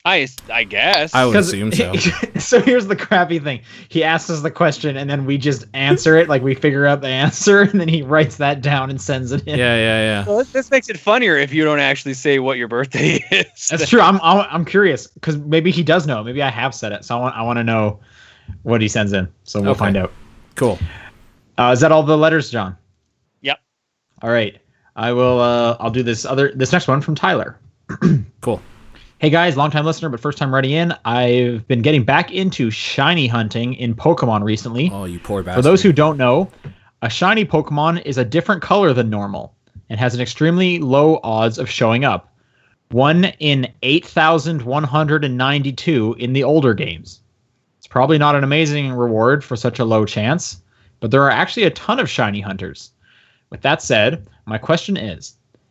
I guess. I would 'Cause assume so. So here's the crappy thing. He asks us the question and then we just answer it, like we figure out the answer, and then he writes that down and sends it in. Yeah. Well, this makes it funnier if you don't actually say what your birthday is. That's true. I'm curious because maybe he does know. Maybe I have said it, so I want to know what he sends in. So we'll Okay. find out. Cool. Is that all the letters, John? Yep. All right. I will. I'll do this next one from Tyler. Cool. Hey guys, long time listener, but first time writing in. I've been getting back into shiny hunting in Pokemon recently. Oh, you poor bastard. For those who don't know, a shiny Pokemon is a different color than normal and has an extremely low odds of showing up. 1 in 8,192 in the older games. It's probably not an amazing reward for such a low chance, but there are actually a ton of shiny hunters. With that said, my question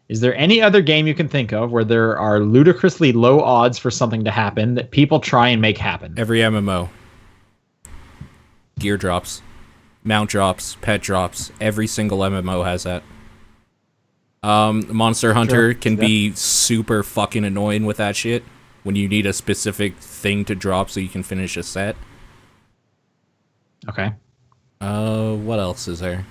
is there any other game you can think of where there are ludicrously low odds for something to happen that people try and make happen? Every MMO. Gear drops. Mount drops. Pet drops. Every single MMO has that. Monster Hunter can be super fucking annoying with that shit when you need a specific thing to drop so you can finish a set. Okay. What else is there?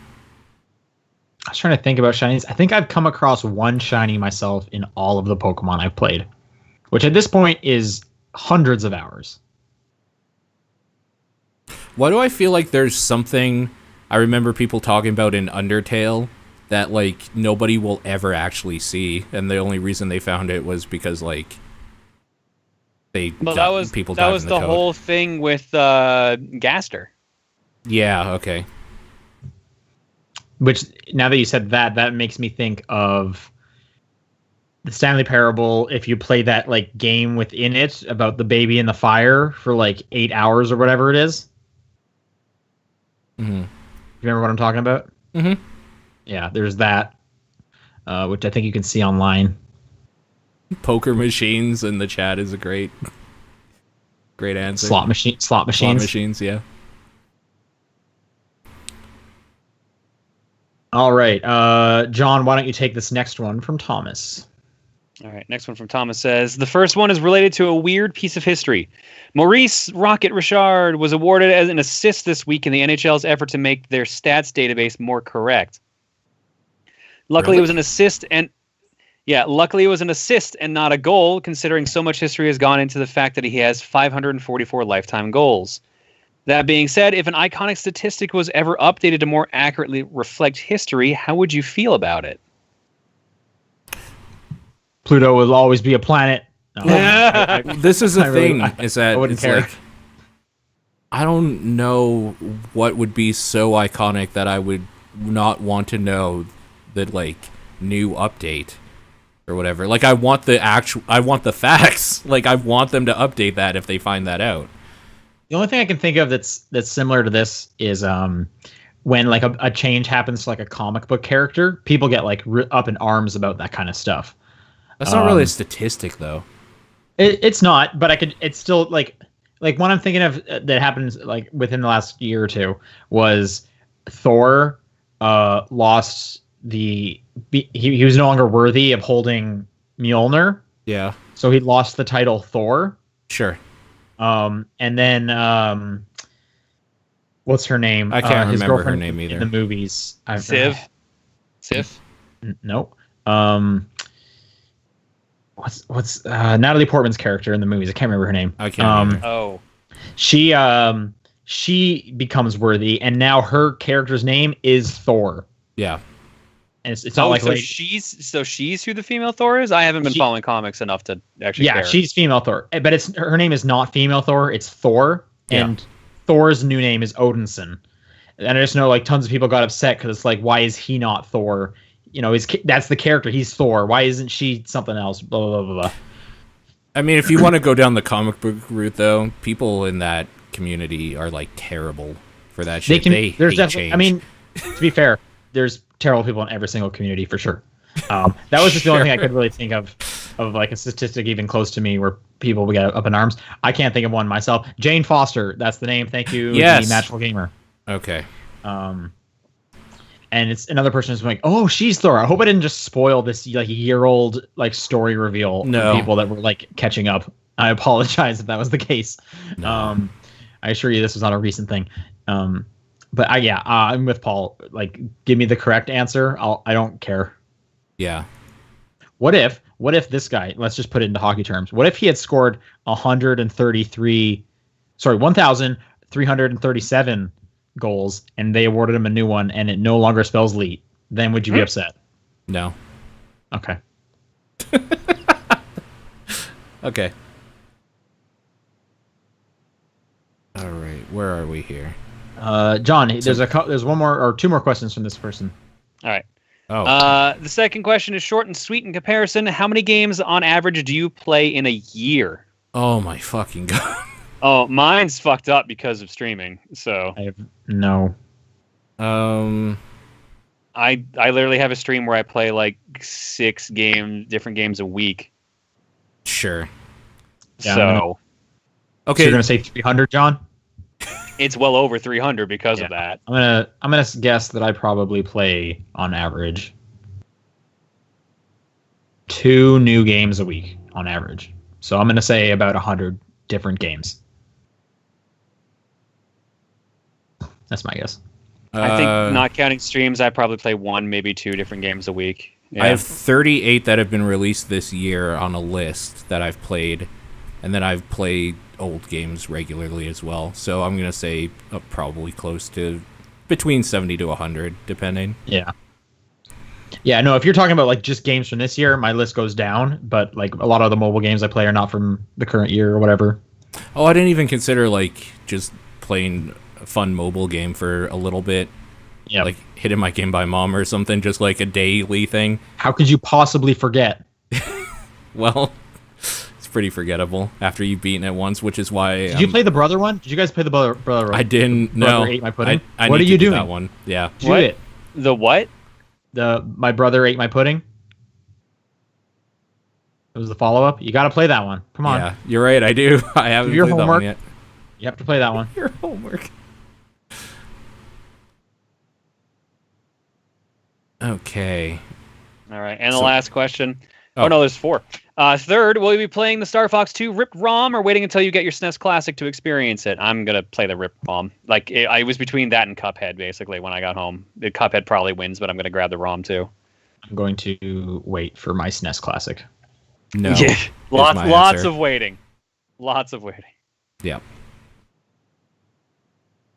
I was trying to think about shinies. I think I've come across one shiny myself in all of the Pokemon I've played, which at this point is hundreds of hours. Why do I feel like there's something I remember people talking about in Undertale that, like, nobody will ever actually see, and the only reason they found it was because, like, Well, that was people that died was in the code. whole thing with Gaster. Yeah, okay. Which, now that you said that, that makes me think of the Stanley Parable. If you play that like game within it about the baby in the fire for like 8 hours or whatever it is. Mm-hmm. You remember what I'm talking about? Mm-hmm. Yeah, there's that, which I think you can see online. Poker machines in the chat is a great answer. Slot machines. Slot machines, yeah. All right, John, why don't you take this next one from Thomas? All right, next one from Thomas says, the first one is related to a weird piece of history. Maurice Rocket Richard was awarded as an assist this week in the NHL's effort to make their stats database more correct. Luckily, Really? it was an assist and not a goal, considering so much history has gone into the fact that he has 544 lifetime goals. That being said, if an iconic statistic was ever updated to more accurately reflect history, how would you feel about it? Pluto will always be a planet. No, This is the I really- thing, is that I wouldn't it's care. like, I don't know what would be so iconic that I would not want to know the like new update or whatever. Like I want the facts. Like I want them to update that if they find that out. The only thing I can think of that's similar to this is when like a change happens to like a comic book character, people get like up in arms about that kind of stuff. That's not really a statistic though. It's not, but it's still like one I'm thinking of that happened like within the last year or two was Thor lost he was no longer worthy of holding Mjolnir, Yeah. so he lost the title Thor. Sure. And then what's her name? I can't his remember her girlfriend name either. in the movies. Civ? No. What's Natalie Portman's character in the movies? I can't remember her name. I can't remember. Oh. She becomes worthy, and now her character's name is Thor. Yeah. And it's not like so she's who the female Thor is? I haven't been following comics enough to actually care. she's female Thor, but her name is not female Thor. It's Thor, and Thor's new name is Odinson. And I just know like tons of people got upset because it's like, why is he not Thor? You know, that's the character. He's Thor. Why isn't she something else? Blah blah blah blah. I mean, if you want to go down the comic book route, though, people in that community are like terrible for that shit. They there's hate definitely. change. I mean, to be fair, there's terrible people in every single community for sure. That was just the only thing I could really think of like a statistic even close to me where people would get up in arms. I can't think of one myself. Jane Foster, that's the name. Thank you, Yes. the Magical Gamer. Okay. And it's another person who's like, oh, she's Thor. I hope I didn't just spoil this like year-old like story reveal No. for people that were like catching up. I apologize if that was the case. No. I assure you this was not a recent thing. But I'm with Paul. Like, give me the correct answer. I don't care. Yeah. What if this guy? Let's just put it into hockey terms. What if he had scored 1,337 goals, and they awarded him a new one, and it no longer spells Leet? Then would you be upset? No. Okay. Okay. All right. Where are we here? John, there's one more or two more questions from this person. All right. Oh. The second question is short and sweet in comparison. How many games on average do you play in a year? Oh my fucking god. Oh, mine's fucked up because of streaming. So I have no. I literally have a stream where I play like 6 different games a week. Sure. Yeah, So So you're gonna say 300, John? it's well over 300 because of that. I'm gonna guess that I probably play on average 2 new games a week on average. So I'm gonna say about 100 different games. That's my guess. I think not counting streams, I probably play 1, maybe 2 different games a week. Yeah. I have 38 that have been released this year on a list that I've played, and then I've played old games regularly as well. So I'm gonna say probably close to between 70 to 100, depending. Yeah. Yeah, no, if you're talking about like just games from this year, my list goes down, but like a lot of the mobile games I play are not from the current year or whatever. Oh, I didn't even consider like just playing a fun mobile game for a little bit. Yeah. Like hitting my Game by Mom or something, just like a daily thing. How could you possibly forget? Well, it's pretty forgettable after you've beaten it once, which is why. Did you play the brother one? Did you guys play the brother one? I didn't. No. Brother Ate My Pudding? I What need are you to do doing? that one. Yeah. Did you do it? The what? My Brother Ate My Pudding. It was the follow-up. You got to play that one. Come on. Yeah, you're right. I do. I haven't your played that homework. one yet. You have to play that one. Your homework. Okay. All right, and the So- last question. Oh. Oh no, there's 4. Third, will you be playing the Star Fox 2 RIP ROM or waiting until you get your SNES Classic to experience it? I'm gonna play the RIP ROM. Like I was between that and Cuphead basically when I got home. The Cuphead probably wins, but I'm gonna grab the ROM too. I'm going to wait for my SNES Classic. No. Yeah. is Lots my lots answer. of waiting. Lots of waiting. Yeah.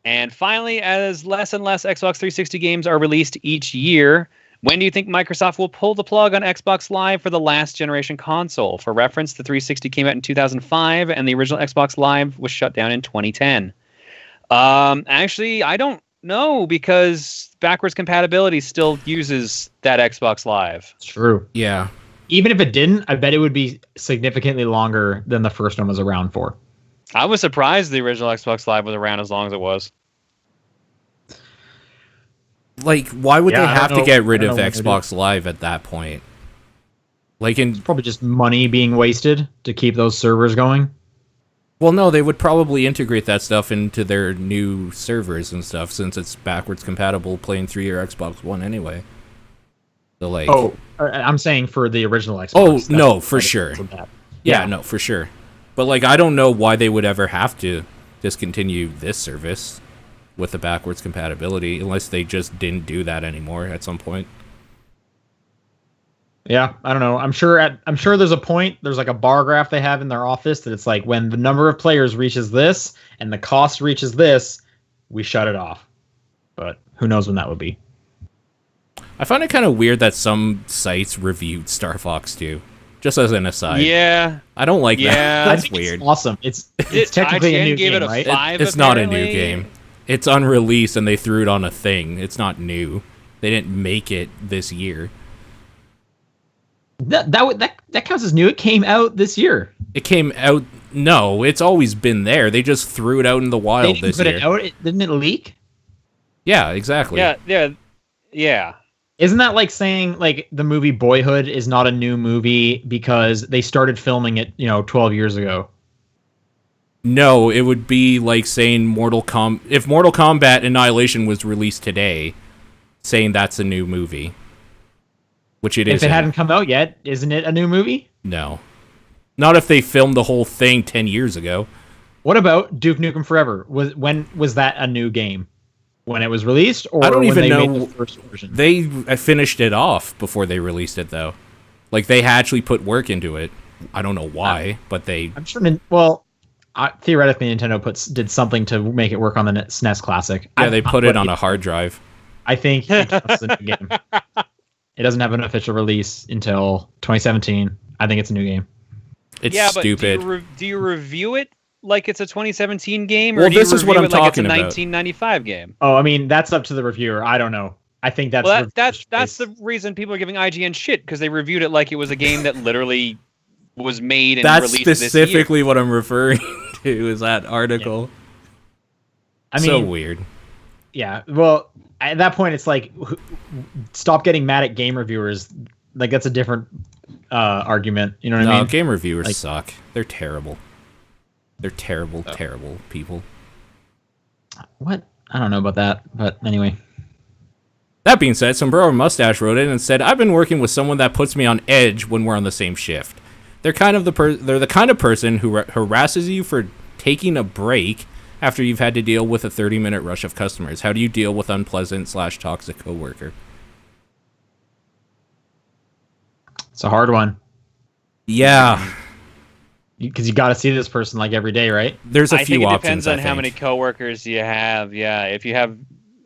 And finally, as less and less Xbox 360 games are released each year, when do you think Microsoft will pull the plug on Xbox Live for the last generation console? For reference, the 360 came out in 2005, and the original Xbox Live was shut down in 2010. Actually, I don't know because backwards compatibility still uses that Xbox Live. True. Yeah. Even if it didn't, I bet it would be significantly longer than the first one was around for. I was surprised the original Xbox Live was around as long as it was. Like, why would Yeah, they I don't have to know- get rid I don't of know what they do. Xbox Live at that point? Like, in Probably just money being wasted to keep those servers going. well, no, they would probably integrate that stuff into their new servers and stuff since it's backwards compatible playing through your Xbox One anyway. So, like, Oh, I'm saying for the original Xbox. Oh, That's no, what for I sure. said that. yeah, no, for sure. But like, I don't know why they would ever have to discontinue this service with the backwards compatibility unless they just didn't do that anymore at some point. Yeah, I don't know. I'm sure there's a point. There's like a bar graph they have in their office that it's like when the number of players reaches this and the cost reaches this, we shut it off. But who knows when that would be? I find it kind of weird that some sites reviewed Star Fox 2. Just as an aside. Yeah. I don't like Yeah. that. I That's think weird. It's awesome. It's technically a IGN new gave game, it a right? 5. It's not a new apparently. game. It's unreleased and they threw it on a thing. It's not new. They didn't make it this year. That counts as new. It came out this year. It came out. No, it's always been there. They just threw it out in the They wild didn't this put year. it out. Didn't it leak? Yeah, exactly. Yeah. Isn't that like saying like the movie Boyhood is not a new movie because they started filming it, 12 years ago? No, it would be like saying if Mortal Kombat Annihilation was released today, saying that's a new movie. Which it If isn't. it hadn't come out yet, isn't it a new movie? No. Not if they filmed the whole thing 10 years ago. What about Duke Nukem Forever? When was that a new game? When it was released, or I don't when even they know. made the first version? They finished it off before they released it, though. Like, they actually put work into it. I don't know why, but they... I'm sure. Theoretically, Nintendo did something to make it work on the SNES Classic. Yeah, they put it on a hard drive. I think it counts as a new game. It doesn't have an official release until 2017. I think it's a new game. It's yeah, stupid. But do you review it like it's a 2017 game, or Well, do you this is what review I'm it like it's a talking about. 1995 game? Oh, I mean, that's up to the reviewer. I don't know. I think that's Well, reviewers' that's choice. the reason people are giving IGN shit because they reviewed it like it was a game that literally was made and That's released this year. specifically what I'm referring to, is that article. I mean, so weird. yeah. Well, at that point, it's like, stop getting mad at game reviewers. Like, that's a different argument. You know what I No, mean? game reviewers Like- suck. They're terrible. They're terrible, terrible people. What? I don't know about that, but anyway. That being said, Sombrero Mustache wrote in and said, "I've been working with someone that puts me on edge when we're on the same shift. They're the kind of person who harasses you for taking a break after you've had to deal with a 30-minute rush of customers. How do you deal with unpleasant/toxic coworker?" It's a hard one. Yeah, Because you got to see this person like every day, right? there's a I few think it options. depends on I how think. many coworkers you have. Yeah, if you have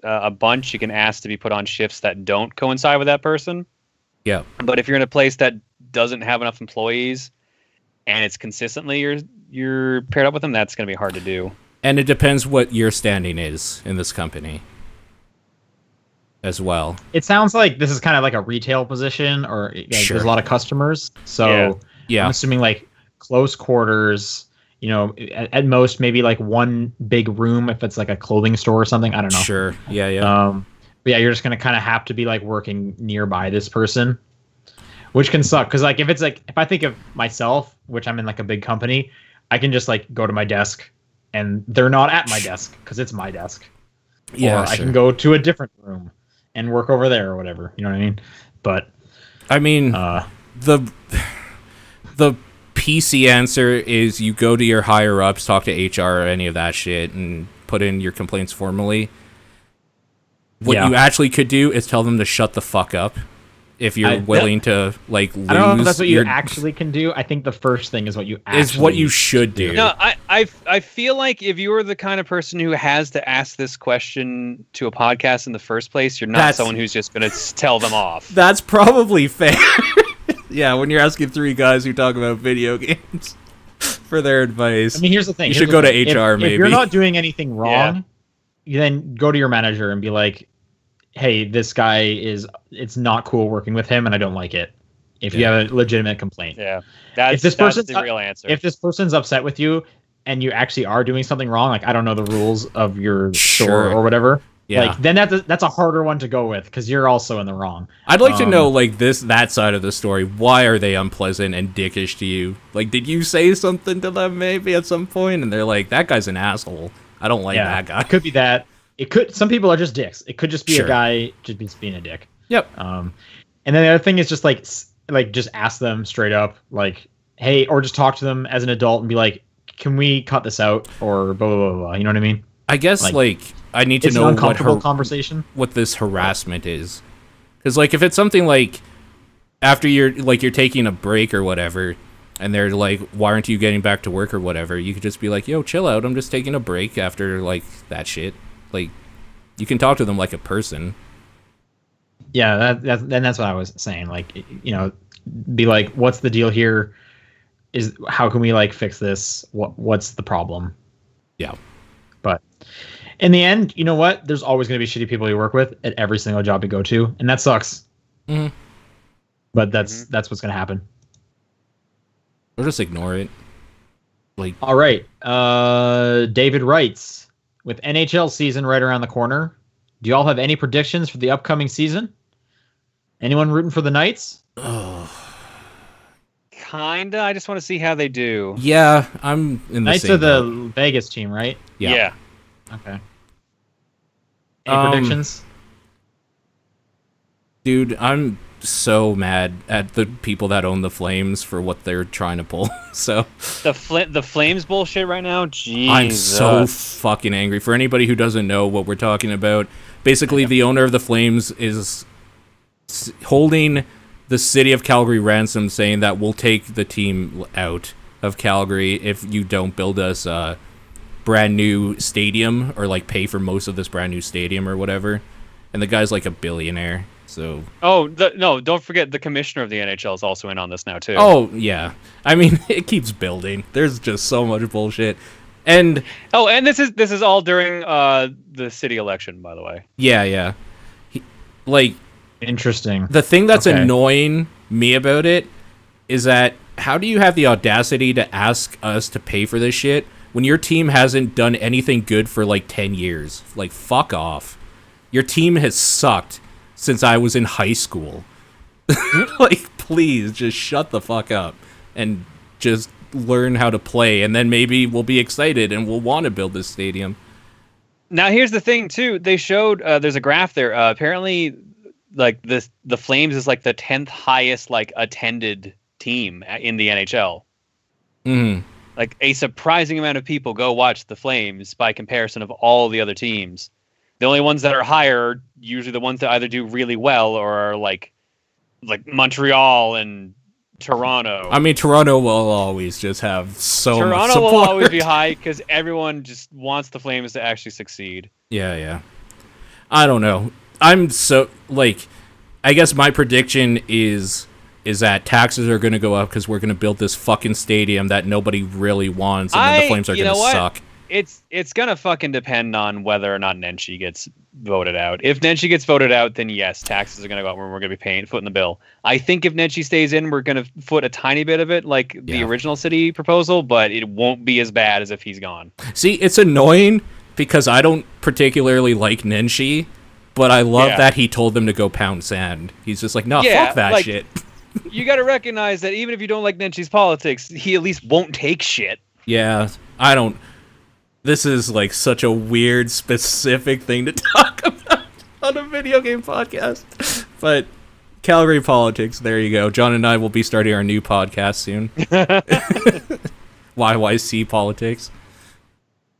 a bunch, you can ask to be put on shifts that don't coincide with that person. Yeah, But if you're in a place that doesn't have enough employees and it's consistently you're paired up with them, that's going to be hard to do. and it depends what your standing is in this company as well. It sounds like this is kind of like a retail position, or like, Sure. there's a lot of customers. So Yeah. Yeah, I'm assuming like close quarters, at most maybe like one big room if it's like a clothing store or something. I don't know. sure. Yeah. But yeah, you're just gonna kind of have to be like working nearby this person, which can suck. Because like if I think of myself, which I'm in like a big company, I can just like go to my desk, and they're not at my desk because it's my desk. Yeah, Or I sure. can go to a different room, and work over there or whatever. You know what I mean? But I mean, the PC answer is you go to your higher ups, talk to HR or any of that shit, and put in your complaints formally. What you actually could do is tell them to shut the fuck up. If you're willing to like lose, I don't know if that's what you actually can do. I think the first thing is what you actually is what you should do. No, I feel like if you are the kind of person who has to ask this question to a podcast in the first place, you're not someone who's just going to tell them off. That's probably fair. Yeah, when you're asking three guys who talk about video games for their advice. I mean, here's the thing. You should go to HR, maybe. If you're not doing anything wrong, you then go to your manager and be like, hey, this guy it's not cool working with him and I don't like it. If you have a legitimate complaint. Yeah. That's the real answer. If this person's upset with you and you actually are doing something wrong, like I don't know the rules of your store or whatever, like then that's a harder one to go with because you're also in the wrong. I'd like to know like that side of the story. Why are they unpleasant and dickish to you? Like, did you say something to them maybe at some point and they're like, that guy's an asshole. I don't like that guy. It could be that. It could. Some people are just dicks. It could just be a guy just being a dick. Yep. And then the other thing is just like just ask them straight up, like, hey, or just talk to them as an adult and be like, can we cut this out or blah blah blah. Blah. You know what I mean? I guess like I need to know an uncomfortable conversation. What this harassment is, because like if it's something like after you're taking a break or whatever. And they're like, why aren't you getting back to work or whatever? You could just be like, yo, chill out. I'm just taking a break after, like, that shit. Like, you can talk to them like a person. Yeah, that's what I was saying. Like, you know, be like, what's the deal here? How can we, like, fix this? What's the problem? Yeah. But in the end, you know what? There's always going to be shitty people you work with at every single job you go to. And that sucks. Mm-hmm. But that's what's going to happen. Or just ignore it. Like, all right. David writes, with NHL season right around the corner, do y'all have any predictions for the upcoming season? Anyone rooting for the Knights? Kinda. I just want to see how they do. Yeah, I'm in the Knights are the Vegas team, right? Yeah. Okay. Any predictions? Dude, I'm so mad at the people that own the Flames for what they're trying to pull. So the Flames bullshit right now. Jesus. I'm so fucking angry. For anybody who doesn't know what we're talking about, basically the owner of the Flames is holding the city of Calgary ransom, saying that we'll take the team out of Calgary if you don't build us a brand new stadium or like pay for most of this brand new stadium or whatever. And the guy's like a billionaire. So. No! Don't forget the commissioner of the NHL is also in on this now too. Oh yeah, I mean it keeps building. There's just so much bullshit, and this is all during the city election, by the way. Yeah. Interesting. The thing that's annoying me about it is that how do you have the audacity to ask us to pay for this shit when your team hasn't done anything good for like 10 years? Like fuck off. Your team has sucked since I was in high school. Like, please, just shut the fuck up and just learn how to play, and then maybe we'll be excited and we'll want to build this stadium. Now, here's the thing, too. They showed, there's a graph there. Apparently, like, the Flames is, like, the 10th highest, like, attended team in the NHL. Mm-hmm. Like, a surprising amount of people go watch the Flames by comparison of all the other teams. The only ones that are higher are usually the ones that either do really well or are like Montreal and Toronto. I mean, Toronto will always just have so much support. Toronto will always be high because everyone just wants the Flames to actually succeed. Yeah. I don't know. I'm so, like, I guess my prediction is that taxes are going to go up because we're going to build this fucking stadium that nobody really wants, and then the Flames are going to suck. It's gonna fucking depend on whether or not Nenshi gets voted out. If Nenshi gets voted out, then yes, taxes are gonna go up and we're gonna be footing the bill. I think if Nenshi stays in, we're gonna foot a tiny bit of it, like the original city proposal, but it won't be as bad as if he's gone. See, it's annoying because I don't particularly like Nenshi, but I love that he told them to go pound sand. He's just like, no, fuck that shit. You gotta recognize that even if you don't like Nenshi's politics, he at least won't take shit. Yeah, I don't. This is like such a weird, specific thing to talk about on on a video game podcast. But Calgary politics, there you go. John and I will be starting our new podcast soon. YYC politics.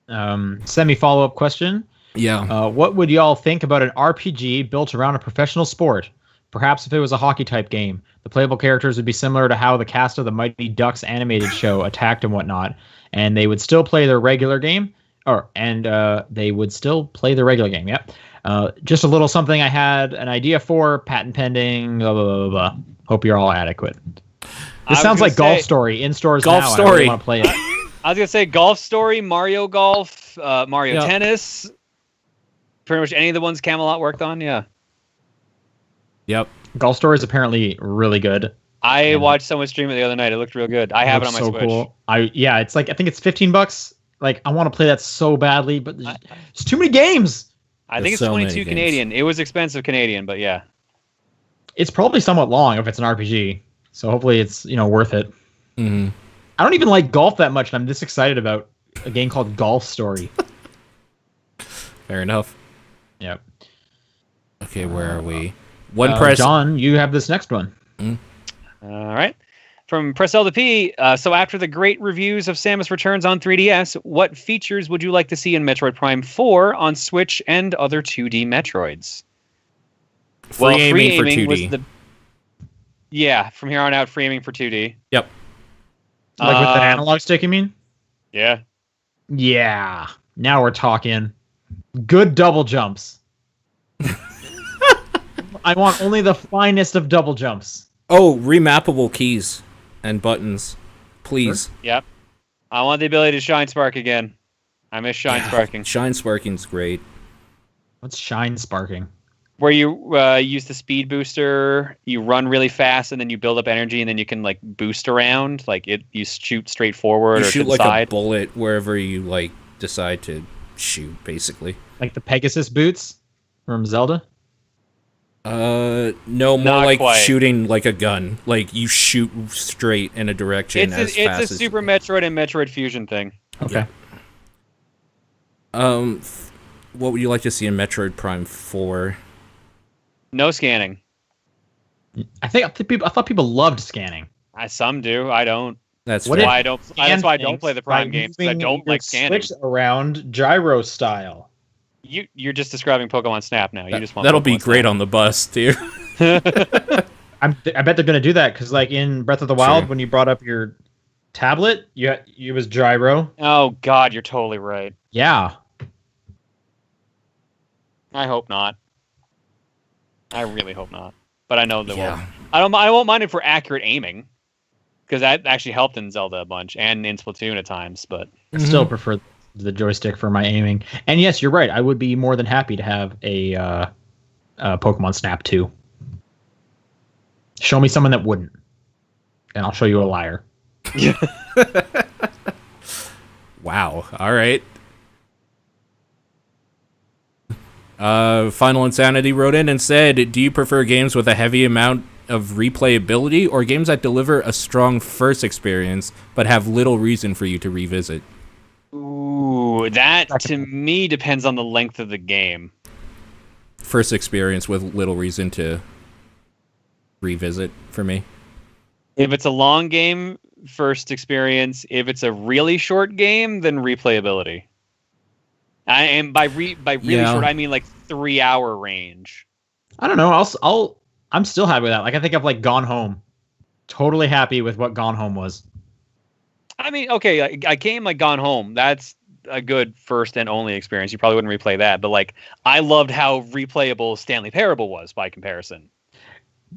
Semi-follow-up question. Yeah. What would y'all think about an RPG built around a professional sport? Perhaps if it was a hockey-type game, the playable characters would be similar to how the cast of the Mighty Ducks animated show attacked and whatnot, and they would still play their regular game, they would still play the regular game. Yep. Just a little something I had an idea for, patent pending, blah, blah, blah, blah. Hope you're all adequate. This sounds like Golf Story in stores Golf now. Story. I really want to play it. I was going to say Golf Story, Mario Golf, Mario Tennis. Pretty much any of the ones Camelot worked on, yeah. Yep. Golf Story is apparently really good. I watched someone stream it the other night. It looked real good. I have it on my Switch. Cool. It's like I think it's $15. Like I want to play that so badly, but there's too many games. I think it's 22 Canadian. It was expensive Canadian, but yeah. It's probably somewhat long if it's an RPG. So hopefully it's worth it. Mm-hmm. I don't even like golf that much, and I'm this excited about a game called Golf Story. Fair enough. Yep. Okay, where are we? One press. John, you have this next one. All right. From Press L to P. So after the great reviews of Samus Returns on 3DS, what features would you like to see in Metroid Prime 4 on Switch and other 2D Metroids? Free aiming for 2D. Yeah, from here on out, free aiming for 2D. Yep. Like with an analog stick, you mean? Yeah. Yeah. Now we're talking. Good double jumps. I want only the finest of double jumps. Oh, remappable keys and buttons. Please. Yep. I want the ability to shine spark again. I miss shine sparking. Shine sparking's great. What's shine sparking? Where you use the speed booster, you run really fast, and then you build up energy, and then you can like boost around. Like you shoot straight forward You or shoot to the like side. a bullet wherever you like decide to shoot, basically. Like the Pegasus boots from Zelda? No, more Not like quite. shooting like a gun. Like you shoot straight in a direction It's a Super Metroid and Metroid Fusion thing. Okay. What would you like to see in Metroid Prime 4? No scanning. I thought people loved scanning. Some do. I don't. That's What fair. if- Why I don't. That's why I don't play the Prime by games. 'Cause I moving don't your like scanning. Switch around gyro style. You're just describing Pokemon Snap now. You just want That'll be Pokemon great Snap. on the bus, too. I bet they're gonna do that because, like in Breath of the Wild, Sure. when you brought up your tablet, you was gyro. Oh God, you're totally right. Yeah. I hope not. I really hope not. But I know they Yeah. won't. I won't mind it for accurate aiming, because that actually helped in Zelda a bunch and in Splatoon at times. But I still prefer the joystick for my aiming. And yes, you're right. I would be more than happy to have a Pokemon Snap 2. Show me someone that wouldn't, and I'll show you a liar. Wow. All right. Final Insanity wrote in and said, do you prefer games with a heavy amount of replayability or games that deliver a strong first experience but have little reason for you to revisit? ooh, that to me depends on the length of the game. First experience with little reason to revisit for me. If it's a long game, first experience. If it's a really short game, then replayability. And by really short, I mean like 3-hour range. I don't know. I'm still happy with that. Like I think I've like Gone Home. Totally happy with what Gone Home was. I mean, okay, I came like Gone Home. That's a good first and only experience. You probably wouldn't replay that, but like I loved how replayable Stanley Parable was by comparison.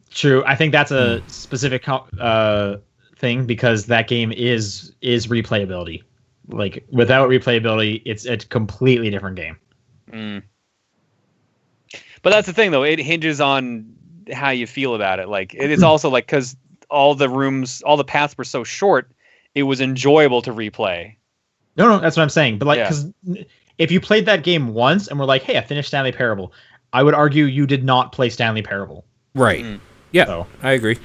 True. I think that's a specific thing because that game is replayability. Like without replayability, it's a completely different game. Mm. But that's the thing, though. It hinges on how you feel about it. Like it's also like because all the paths were so short, it was enjoyable to replay. No, that's what I'm saying. But like, because if you played that game once and were like, "Hey, I finished Stanley Parable," I would argue you did not play Stanley Parable. Right. Yeah, So, I agree.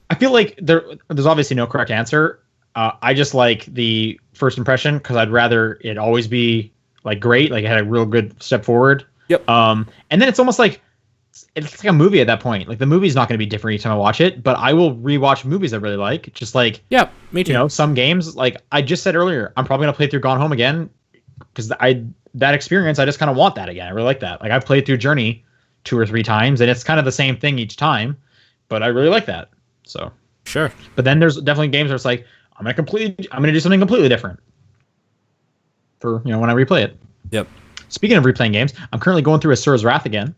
I feel like there's obviously no correct answer. I just like the first impression because I'd rather it always be like great, like it had a real good step forward. Yep. And then it's almost like it's like a movie at that point. Like the movie's not going to be different each time I watch it, but I will rewatch movies I really like. Just like Yeah, me too. you know, some games like I just said earlier, I'm probably gonna play through Gone Home again because that experience I just kind of want that again. I really like that. Like I've played through Journey 2 or 3 times, and it's kind of the same thing each time, but I really like that. So Sure. but then there's definitely games where it's like I'm gonna do something completely different for when I replay it. Yep. Speaking of replaying games, I'm currently going through Asura's Wrath again.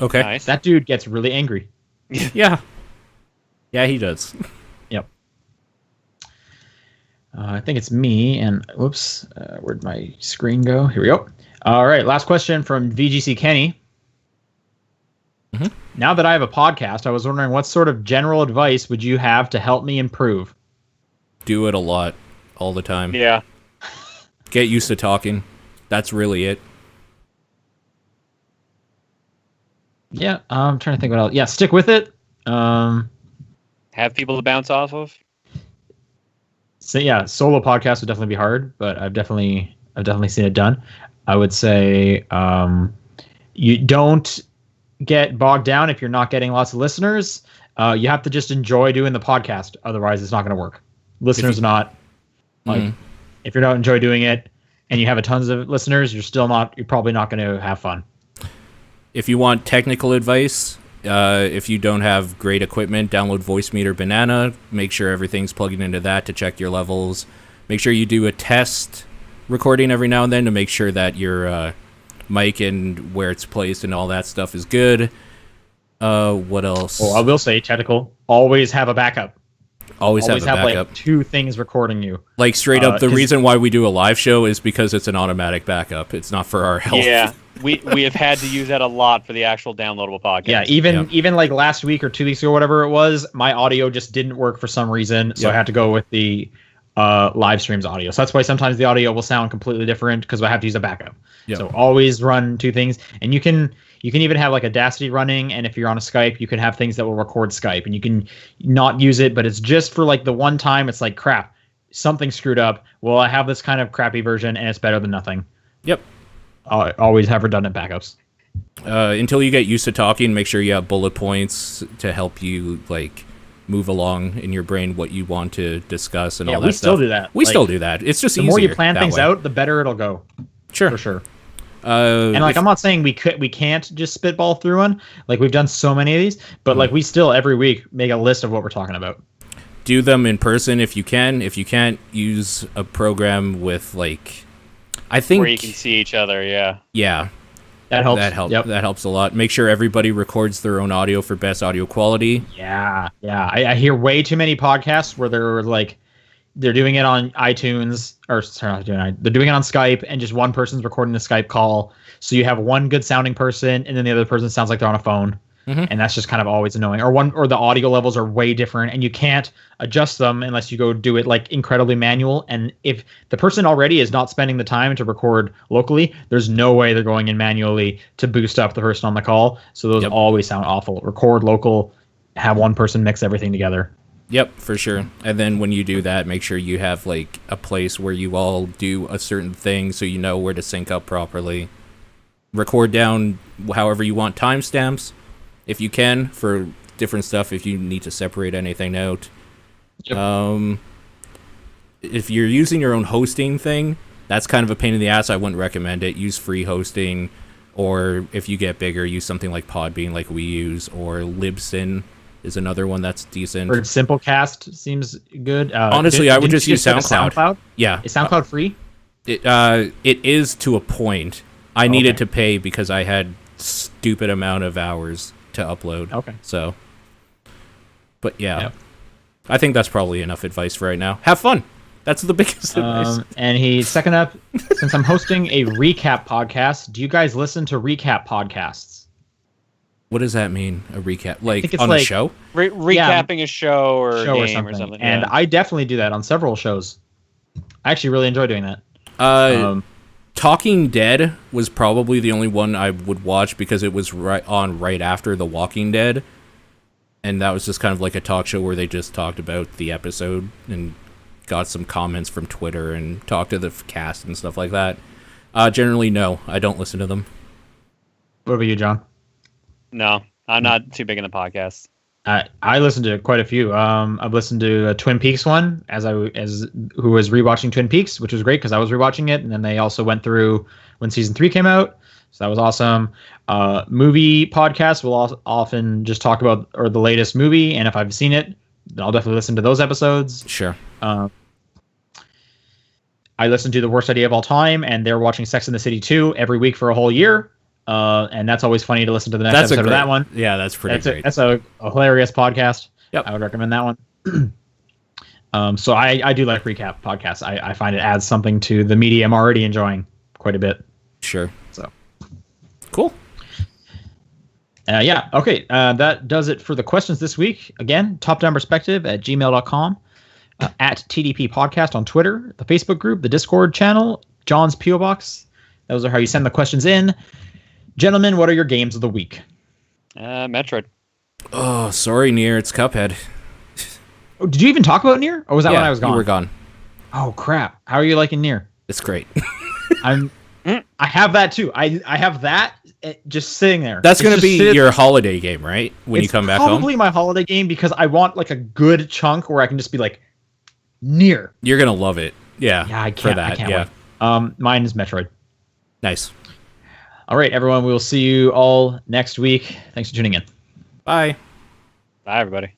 Okay. Nice. That dude gets really angry. Yeah. Yeah, he does. Yep. I think it's me, and whoops, where'd my screen go? Here we go. All right, last question from VGC Kenny. Mhm. Now that I have a podcast, I was wondering what sort of general advice would you have to help me improve? Do it a lot, all the time. Yeah. Get used to talking. That's really it. Yeah, I'm trying to think what else. Yeah, stick with it. Have people to bounce off of. So yeah, solo podcast would definitely be hard, but I've definitely seen it done. I would say you don't get bogged down if you're not getting lots of listeners. You have to just enjoy doing the podcast. Otherwise, it's not going to work. Listeners are not like if you're not enjoy doing it and you have a tons of listeners, you're probably not going to have fun. If you want technical advice, if you don't have great equipment, download Voicemeeter Banana. Make sure everything's plugging into that to check your levels. Make sure you do a test recording every now and then to make sure that your mic and where it's placed and all that stuff is good. What else? Well, I will say technical. Always have a backup. Always have a backup. Like 2 things recording you. Like straight up, the reason why we do a live show is because it's an automatic backup. It's not for our health. Yeah. We have had to use that a lot for the actual downloadable podcast. Yeah, even like last week or 2 weeks ago, whatever it was, my audio just didn't work for some reason, so I had to go with the live streams audio. So that's why sometimes the audio will sound completely different because I have to use a backup. Yep. So always run 2 things, and you can even have like Audacity running, and if you're on a Skype, you can have things that will record Skype, and you can not use it, but it's just for like the one time. It's like crap, something screwed up. Well, I have this kind of crappy version, and it's better than nothing. Yep. Always have redundant backups. Until you get used to talking, make sure you have bullet points to help you like move along in your brain what you want to discuss and all that stuff. We still do that. We still do that. It's just the easier. more you plan things way. out, the better it'll go. Sure. For sure. And like I'm not saying we can't just spitball through one. Like we've done so many of these, but like we still every week make a list of what we're talking about. Do them in person if you can. If you can't, use a program with like I think where you can see each other. Yeah. Yeah. That helps. That helps a lot. Make sure everybody records their own audio for best audio quality. Yeah. I hear way too many podcasts where they're doing it on iTunes they're doing it on Skype, and just one person's recording the Skype call. So you have one good sounding person, and then the other person sounds like they're on a phone. And that's just kind of always annoying. Or the audio levels are way different, and you can't adjust them unless you go do it like incredibly manual. And if the person already is not spending the time to record locally, there's no way they're going in manually to boost up the person on the call. So those always sound awful. Record local, have one person mix everything together. Yep, for sure. And then when you do that, make sure you have like a place where you all do a certain thing so you know where to sync up properly. Record down however you want timestamps. If you can, for different stuff, if you need to separate anything out. Yep. If you're using your own hosting thing, that's kind of a pain in the ass. I wouldn't recommend it. Use free hosting, or if you get bigger, use something like Podbean like we use, or Libsyn is another one that's decent. Or Simplecast seems good. Honestly, I would just use SoundCloud. Yeah. Is SoundCloud free? It is to a point. I needed to pay because I had stupid amount of hours to upload. Okay. So, but yeah, I think that's probably enough advice for right now. Have fun. That's the biggest advice. And he's second up, since I'm hosting a recap podcast, do you guys listen to recap podcasts? What does that mean? A recap? Like it's on like a show? Recapping a show or a game or something. And I definitely do that on several shows. I actually really enjoy doing that. Talking Dead was probably the only one I would watch because it was right after The Walking Dead. And that was just kind of like a talk show where they just talked about the episode and got some comments from Twitter and talked to the cast and stuff like that. Generally, no, I don't listen to them. What about you, John? No, I'm not too big into podcasts. I listened to quite a few. I've listened to a Twin Peaks one as who was rewatching Twin Peaks, which was great because I was rewatching it, and then they also went through when season 3 came out, so that was awesome. Movie podcasts will often just talk about the latest movie, and if I've seen it, then I'll definitely listen to those episodes. Sure. I listen to The Worst Idea of All Time, and they're watching Sex and the City 2 every week for a whole year. And that's always funny to listen to the next episode of that one. Yeah, that's pretty great. That's a hilarious podcast. Yep. I would recommend that one. So I do like recap podcasts. I find it adds something to the media I'm already enjoying quite a bit. Sure. So cool. Yeah. Okay. That does it for the questions this week. Again, topdownperspective@gmail.com, at TDP Podcast on Twitter, the Facebook group, the Discord channel, John's PO Box. Those are how you send the questions in. Gentlemen, what are your games of the week? Metroid. Oh, sorry, Neir. It's Cuphead. Oh, did you even talk about Nier? Or was that when I was gone? You were gone. Oh, crap. How are you liking Nier? It's great. I have that, too. I have that just sitting there. That's going to be your holiday game, right? When you come back home? It's probably my holiday game because I want like a good chunk where I can just be like, Nier. You're going to love it. Yeah, I can't, for that. I can't wait. Mine is Metroid. Nice. All right, everyone. We will see you all next week. Thanks for tuning in. Bye. Bye, everybody.